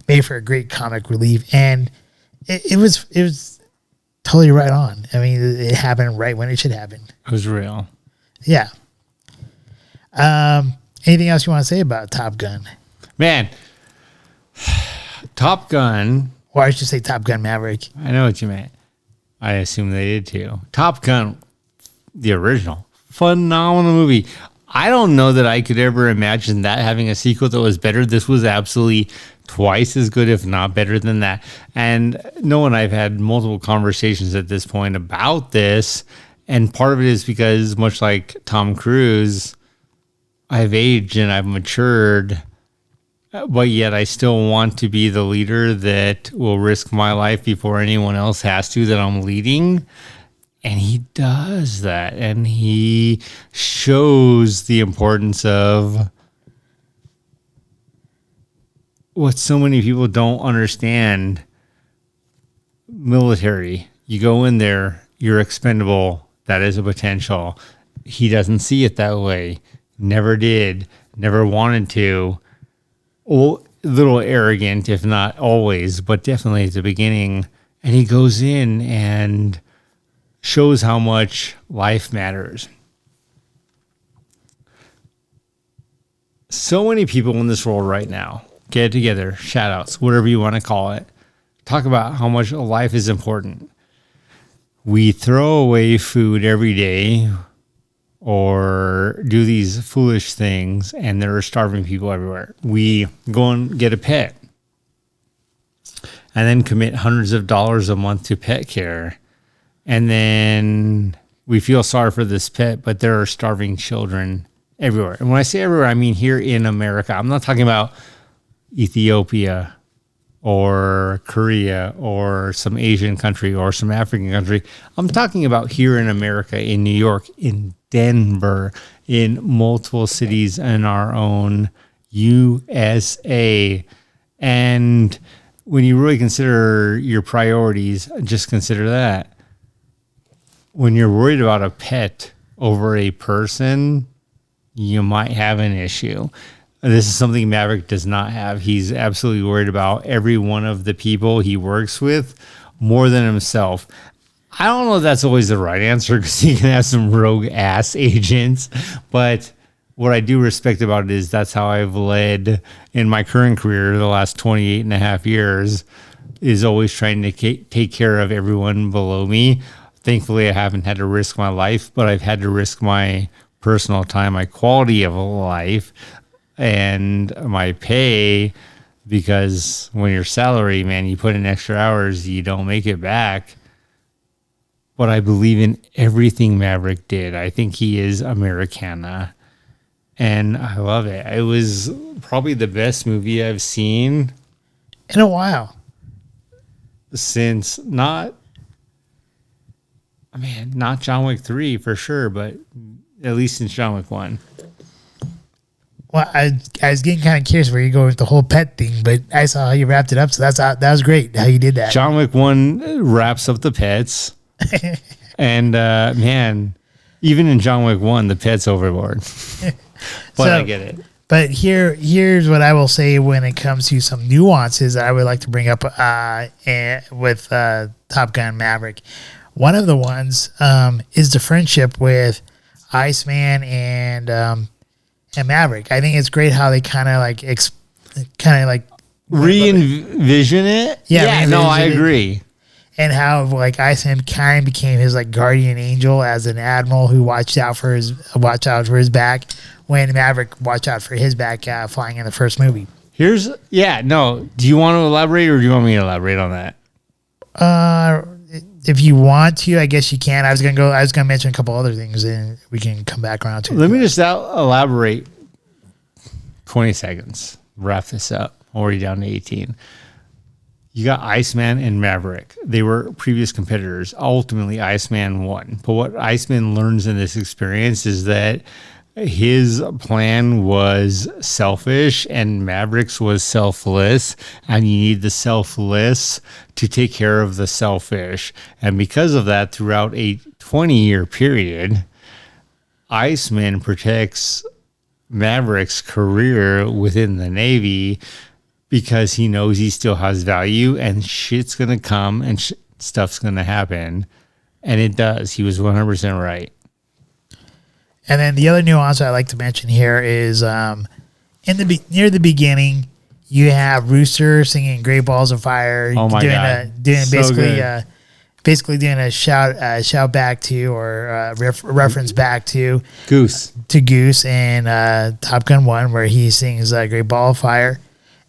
Speaker 1: made for a great comic relief. And it was totally right on. I mean, it happened right when it should happen.
Speaker 2: It was real.
Speaker 1: Yeah. Anything else you want to say about Top Gun?
Speaker 2: Man, Top Gun
Speaker 1: Or I should say Top Gun Maverick.
Speaker 2: I know what you meant. I assume they did too. Top Gun, the original, phenomenal movie. I don't know that I could ever imagine that having a sequel that was better. This was absolutely twice as good, if not better than that. And Noah and I have had multiple conversations at this point about this. And part of it is because, much like Tom Cruise, I've aged and I've matured, but yet I still want to be the leader that will risk my life before anyone else has to, that I'm leading. And he does that. And he shows the importance of what so many people don't understand. Military. You go in there, you're expendable. That is a potential. He doesn't see it that way. Never did. Never wanted to. A little arrogant, if not always, but definitely at the beginning. And he goes in and shows how much life matters. So many people in this world right now, get together, shout outs, whatever you want to call it, talk about how much life is important. We throw away food every day or do these foolish things, and there are starving people everywhere. We go and get a pet and then commit hundreds of dollars a month to pet care. And then we feel sorry for this pet, but there are starving children everywhere. And when I say everywhere, I mean here in America. I'm not talking about Ethiopia or Korea or some Asian country or some African country. I'm talking about here in America, in New York, in Denver, in multiple cities in our own USA. And when you really consider your priorities, just consider that. When you're worried about a pet over a person, you might have an issue. This is something Maverick does not have. He's absolutely worried about every one of the people he works with more than himself. I don't know if that's always the right answer, because he can have some rogue ass agents. But what I do respect about it is that's how I've led in my current career the last 28 and a half years, is always trying to take care of everyone below me. Thankfully, I haven't had to risk my life, but I've had to risk my personal time, my quality of life, and my pay, because when you're salary, man, you put in extra hours, you don't make it back. But I believe in everything Maverick did. I think he is Americana, and I love it. It was probably the best movie I've seen
Speaker 1: in a while.
Speaker 2: Since not John Wick 3 for sure, but at least since John Wick 1.
Speaker 1: Well, I was getting kind of curious where you go with the whole pet thing, but I saw how you wrapped it up, so that was great how you did that.
Speaker 2: John Wick 1 wraps up the pets, and man, even in John Wick 1, the pet's overboard. But I get it.
Speaker 1: But here's what I will say when it comes to some nuances that I would like to bring up with Top Gun Maverick. One of the ones is the friendship with Iceman and Maverick. I think it's great how they kind of like
Speaker 2: re-envision it.
Speaker 1: Yeah,
Speaker 2: no, I agree.
Speaker 1: And how like Iceman kind of became his like guardian angel as an admiral who watched out for his back when Maverick watched out for his back flying in the first movie.
Speaker 2: Do you want to elaborate, or do you want me to elaborate on that?
Speaker 1: If you want to, I guess you can. I was gonna mention a couple other things, and we can come back around to it.
Speaker 2: Let me just elaborate 20 seconds. Wrap this up. Already down to 18. You got Iceman and Maverick. They were previous competitors. Ultimately, Iceman won. But what Iceman learns in this experience is that his plan was selfish and Maverick's was selfless, and you need the selfless to take care of the selfish. And because of that, throughout a 20-year period, Iceman protects Maverick's career within the Navy because he knows he still has value, and shit's going to come and stuff's going to happen. And it does. He was 100% right.
Speaker 1: And then the other nuance I like to mention here is near the beginning, You have Rooster singing "Great Balls of Fire."
Speaker 2: Oh my God.
Speaker 1: Doing
Speaker 2: So good.
Speaker 1: basically doing a shout back to or reference back to
Speaker 2: Goose.
Speaker 1: Goose and Top Gun 1, where he sings "Great Ball of Fire,"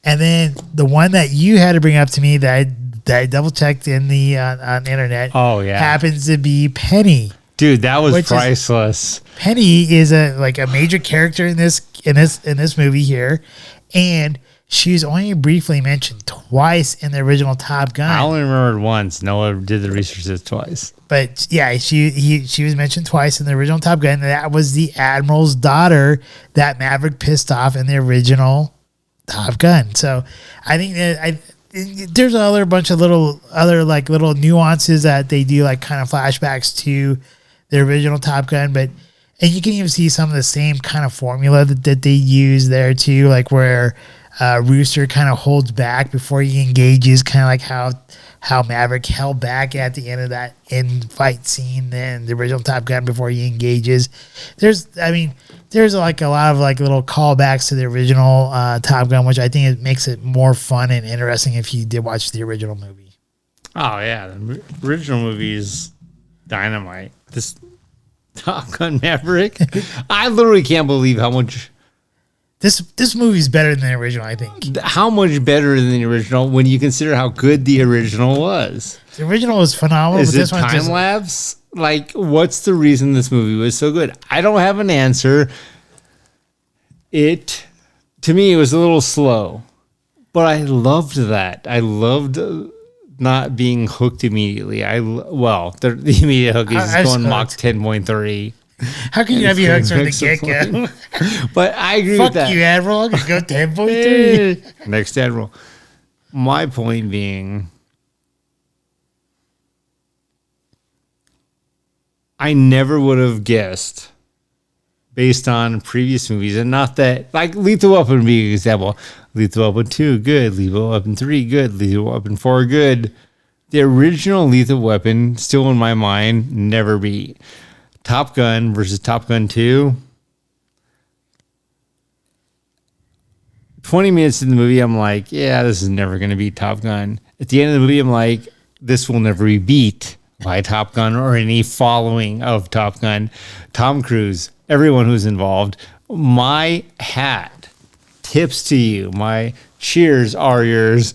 Speaker 1: and then the one that you had to bring up to me that I double checked in the on the internet.
Speaker 2: Oh, yeah.
Speaker 1: happens to be Penny.
Speaker 2: Dude, that was priceless.
Speaker 1: Penny is a major character in this movie here, and she's only briefly mentioned twice in the original Top Gun.
Speaker 2: I only remembered once. Noah did the research twice.
Speaker 1: But yeah, she was mentioned twice in the original Top Gun. And that was the Admiral's daughter that Maverick pissed off in the original Top Gun. So I think that there's a bunch of little nuances that they do, like kind of flashbacks to the original Top Gun, and you can even see some of the same kind of formula that they use there too, like where Rooster kind of holds back before he engages, kind of like how Maverick held back at the end of that end fight scene in the original Top Gun before he engages. There's like a lot of like little callbacks to the original Top Gun, which I think it makes it more fun and interesting if you did watch the original movie.
Speaker 2: Oh yeah, the original movie is dynamite. This Top Gun Maverick, I literally can't believe how much
Speaker 1: this movie is better than the original. I think
Speaker 2: how much better than the original when you consider how good the original was.
Speaker 1: The original was phenomenal.
Speaker 2: Is
Speaker 1: but
Speaker 2: it
Speaker 1: this one
Speaker 2: time lapse? Like, what's the reason this movie was so good? I don't have an answer. To me, it was a little slow, but I loved that. I loved not being hooked immediately. The immediate hook is going Mach 10.3.
Speaker 1: How can you not be hooked from the get-go?
Speaker 2: But I agree
Speaker 1: Fuck
Speaker 2: with that.
Speaker 1: you, Admiral. I'm going to go 10.3.
Speaker 2: Next Admiral. My point being, I never would have guessed based on previous movies, and not that, like, Lethal Weapon would be an example. Lethal Weapon 2, good. Lethal Weapon 3, good. Lethal Weapon 4, good. The original Lethal Weapon, still in my mind, never beat. Top Gun versus Top Gun 2. 20 minutes in the movie, I'm like, yeah, this is never going to beat Top Gun. At the end of the movie, I'm like, this will never be beat by Top Gun or any following of Top Gun. Tom Cruise, everyone who's involved, my hat tips to you. My cheers are yours.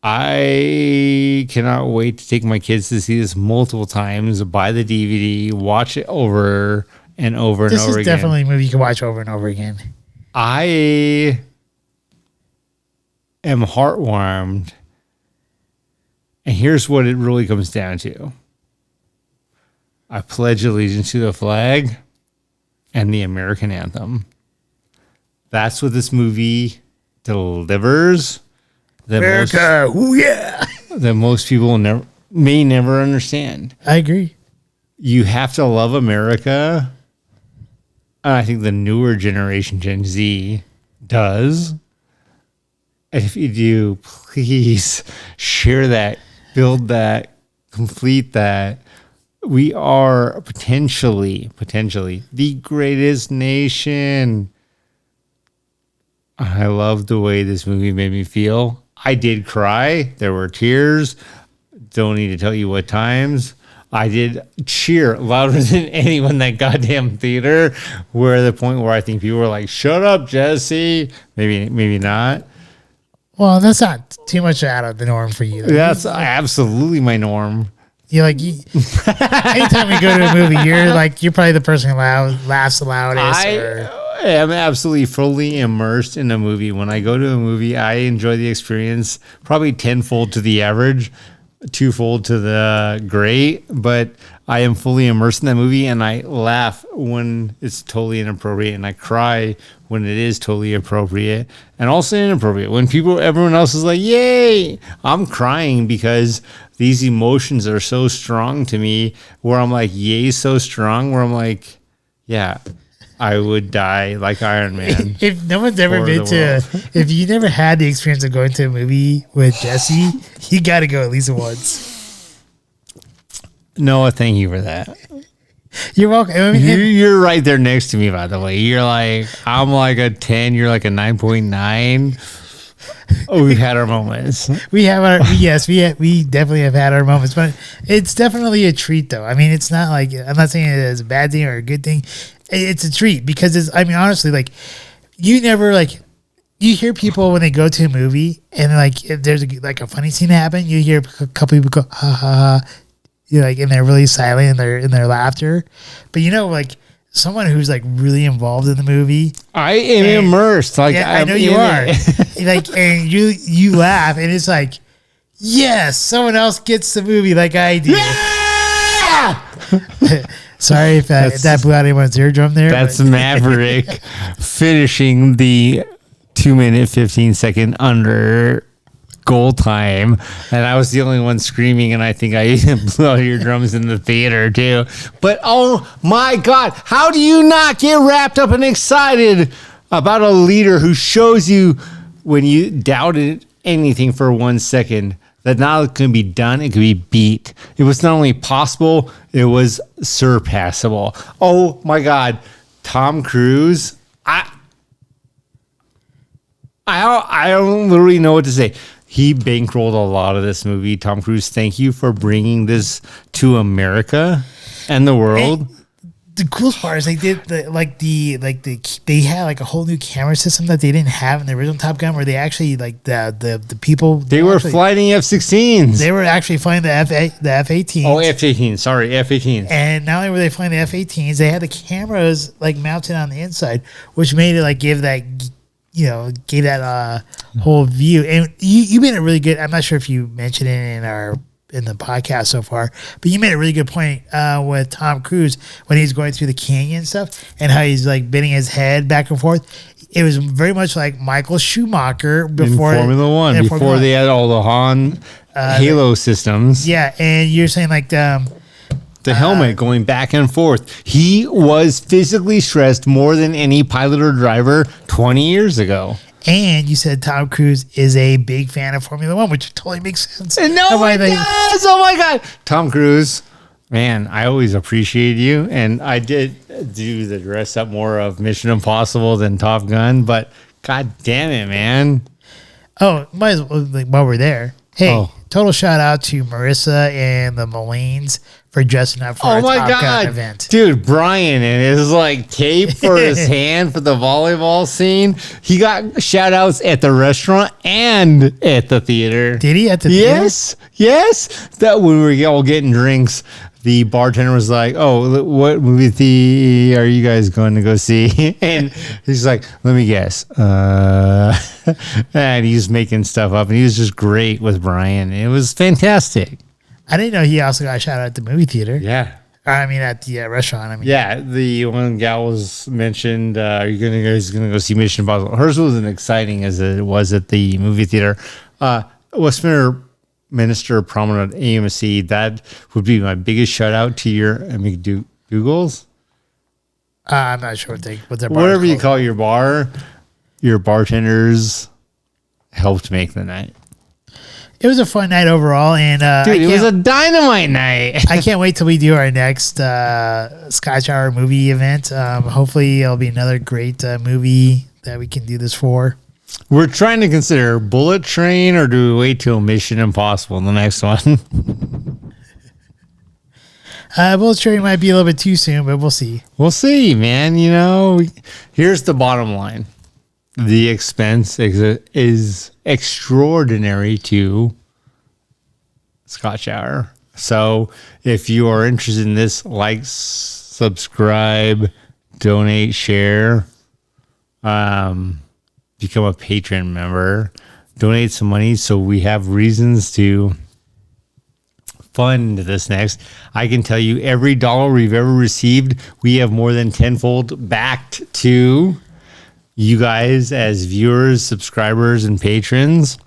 Speaker 2: I cannot wait to take my kids to see this multiple times, buy the DVD, watch it over and over and over again.
Speaker 1: This is definitely a movie you can watch over and over again.
Speaker 2: I am heartwarmed. And here's what it really comes down to. I pledge allegiance to the flag and the American anthem. That's what this movie delivers.
Speaker 1: America, ooh yeah.
Speaker 2: That most people may never understand.
Speaker 1: I agree.
Speaker 2: You have to love America. And I think the newer generation, Gen Z, does. And if you do, please share that, build that, complete that. We are potentially the greatest nation. I love the way this movie made me feel. I did cry. There were tears. Don't need to tell you what times. I did cheer louder than anyone in that goddamn theater. Where the point where I think people were like, "Shut up, Jesse." Maybe not.
Speaker 1: Well, that's not too much out of the norm for you.
Speaker 2: That's absolutely my norm.
Speaker 1: Anytime we go to a movie, you're probably the person who laughs the loudest.
Speaker 2: I am absolutely fully immersed in a movie. When I go to a movie, I enjoy the experience probably tenfold to the average, twofold to the great, but I am fully immersed in that movie, and I laugh when it's totally inappropriate, and I cry when it is totally appropriate, and also inappropriate. When everyone else is like, yay, I'm crying because these emotions are so strong to me, where I'm like, yay, so strong, where I'm like, yeah, I would die like Iron Man.
Speaker 1: If no one's ever been if you never had the experience of going to a movie with Jesse, you got to go at least once.
Speaker 2: Noah, thank you for that.
Speaker 1: You're welcome.
Speaker 2: You're right there next to me, by the way. I'm like a 10. You're like a 9.9. Oh, we've had our moments.
Speaker 1: We have our we definitely have had our moments, but it's definitely a treat though. I mean, it's not like I'm not saying it is a bad thing or a good thing. It's a treat because it's. I mean, honestly, like you never like you hear people when they go to a movie and like if there's a funny scene happen, you hear a couple people go ha ha ha, like and they're really silent in their laughter, but like. Someone who's like really involved in the movie.
Speaker 2: I am immersed. Like
Speaker 1: yeah, I know you are. Like, and you laugh, and it's like, yes, someone else gets the movie like I do.
Speaker 2: Yeah!
Speaker 1: Sorry if that blew out anyone's eardrum there.
Speaker 2: That's Maverick finishing the 2-minute 15-second under goal time, and I was the only one screaming, and I think I even blew out eardrums in the theater too. But oh my God, how do you not get wrapped up and excited about a leader who shows you when you doubted anything for 1 second that now it can be done, it can be beat. It was not only possible, it was surpassable. Oh my God, Tom Cruise, I don't literally know what to say. He bankrolled a lot of this movie. Tom Cruise, thank you for bringing this to America and the world.
Speaker 1: And the coolest part is they did they had like a whole new camera system that they didn't have in the original Top Gun, where they actually like the people
Speaker 2: they were flying F-16s.
Speaker 1: They were actually flying the F-18s.
Speaker 2: Oh, F-18. Sorry, F-18s.
Speaker 1: And not only were they flying the F-18s, they had the cameras like mounted on the inside, which made it like gave that whole view. And you made a really good. I'm not sure if you mentioned it in the podcast so far, but you made a really good point with Tom Cruise when he's going through the canyon and stuff, and how he's like bending his head back and forth. It was very much like Michael Schumacher before
Speaker 2: in Formula One, before they had all the Halo systems.
Speaker 1: Yeah, and you're saying like
Speaker 2: the helmet going back and forth. He was physically stressed more than any pilot or driver 20 years ago.
Speaker 1: And you said Tom Cruise is a big fan of Formula One, which totally makes sense.
Speaker 2: And no, it does. Oh my God. Tom Cruise, man, I always appreciate you. And I did do the dress up more of Mission Impossible than Top Gun, but God damn it, man.
Speaker 1: Oh, might as well, like, while we're there. Hey, total shout out to Marissa and the Mullines for dressing up for our Top Gun event.
Speaker 2: Dude, Brian and his like tape for his hand for the volleyball scene. He got shout outs at the restaurant and at the theater.
Speaker 1: Did he at the theater?
Speaker 2: Yes. That when we were all getting drinks, the bartender was like, "Oh, what movie are you guys going to go see?" And he's like, "Let me guess." And he's making stuff up, and he was just great with Brian. It was fantastic.
Speaker 1: I didn't know he also got a shout out at the movie theater.
Speaker 2: Yeah.
Speaker 1: I mean, at the restaurant. I mean,
Speaker 2: yeah, the one gal was mentioned. He's gonna go see Mission Impossible. Hers wasn't exciting as it was at the movie theater. Westminster Promenade AMC. That would be my biggest shout out to your McDougal's.
Speaker 1: I'm not sure what their bar
Speaker 2: whatever you call your bar. Your bartenders helped make the night.
Speaker 1: It was a fun night overall, and
Speaker 2: dude, it was a dynamite night.
Speaker 1: I can't wait till we do our next Scotch Hour movie event. Hopefully, it'll be another great movie that we can do this for.
Speaker 2: We're trying to consider Bullet Train, or do we wait till Mission Impossible in the next one?
Speaker 1: Bullet Train might be a little bit too soon, but we'll see.
Speaker 2: We'll see, man. Here's the bottom line. The expense is extraordinary to Scotch Hour. So if you are interested in this, like, subscribe, donate, share, become a Patron member, donate some money so we have reasons to fund this next. I can tell you every dollar we've ever received, we have more than tenfold backed to you guys as viewers, subscribers, and patrons.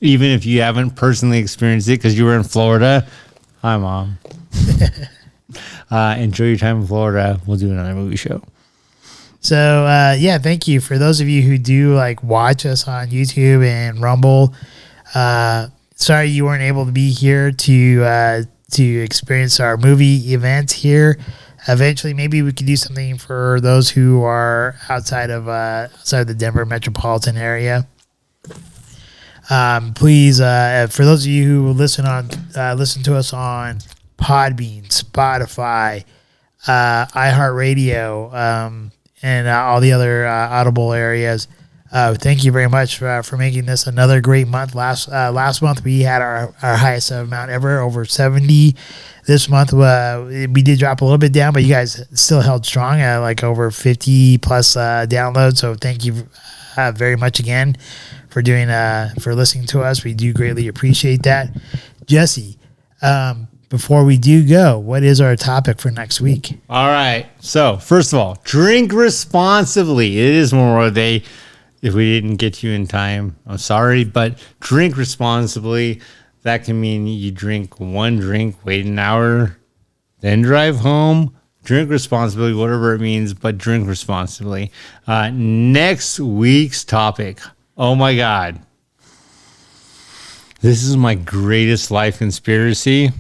Speaker 2: Even if you haven't personally experienced it because you were in Florida. Hi, Mom. Enjoy your time in Florida. We'll do another movie show.
Speaker 1: So, thank you. For those of you who do watch us on YouTube and Rumble, sorry you weren't able to be here to experience our movie event here. eventually, maybe we could do something for those who are outside of the Denver metropolitan area. Please, for those of you who listen to us on Podbean, Spotify, iHeartRadio, and all the other Audible areas. Thank you very much for making this another great month. Last month we had our highest amount ever, over 70. This month we did drop a little bit down, but you guys still held strong at like over 50 plus downloads. So thank you very much again for listening to us. We do greatly appreciate that. Jesse, before we do go, what is our topic for next week?
Speaker 2: All right. So, first of all, drink responsibly. It is Memorial Day. If we didn't get you in time, I'm sorry, but drink responsibly. That can mean you drink one drink, wait an hour, then drive home. Drink responsibly, whatever it means, but drink responsibly. Next week's topic. Oh my God. This is my greatest life conspiracy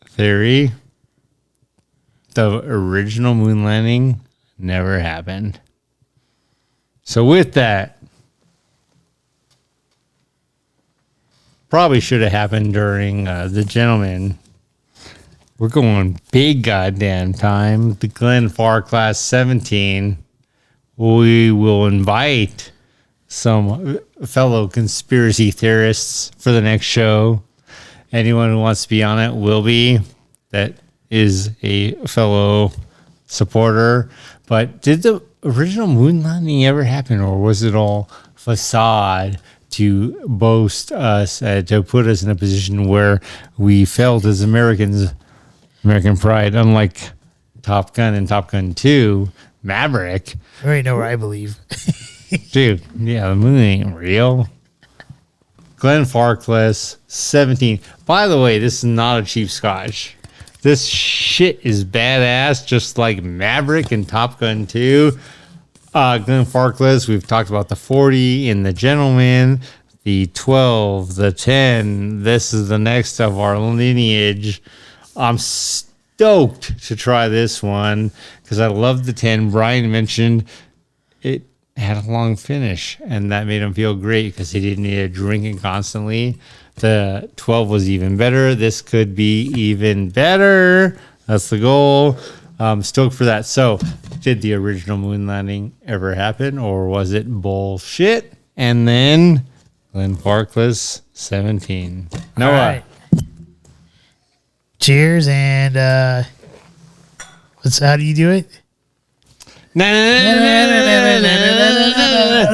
Speaker 2: theory. The original moon landing never happened. So with that, probably should have happened during the gentleman. We're going big goddamn time. The Glenn Farr Class 17. We will invite some fellow conspiracy theorists for the next show. Anyone who wants to be on it will be. That is a fellow supporter. But did the original moon landing ever happen, or was it all facade to boast us, to put us in a position where we felt as Americans, American pride, unlike Top Gun and Top Gun 2, Maverick.
Speaker 1: I already know where I believe.
Speaker 2: Dude, yeah, the moon ain't real. Glenn Farr Class 17. By the way, this is not a cheap scotch. This shit is badass, just like Maverick and Top Gun 2. Glenn Farr Class, we've talked about the 40 in the Gentleman, the 12, the 10. This is the next of our lineage. I'm stoked to try this one because I love the 10. Brian mentioned it had a long finish, and that made him feel great because he didn't need to drink it constantly. The 12 was even better. This could be even better. That's the goal. Stoked for that. So, did the original moon landing ever happen, or was it bullshit? And then Glenn Farr Class 17. Noah.
Speaker 1: Right. Cheers, and how do you do it?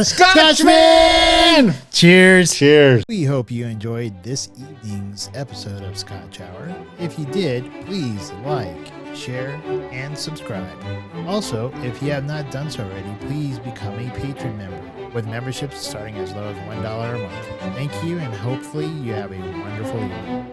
Speaker 2: Scotchman!
Speaker 1: Cheers.
Speaker 2: Cheers.
Speaker 1: We hope you enjoyed this evening's episode of Scotch Hour. If you did, please like, share, and subscribe. Also, if you have not done so already, please become a Patron member, with memberships starting as low as $1 a month. Thank you, and hopefully you have a wonderful evening.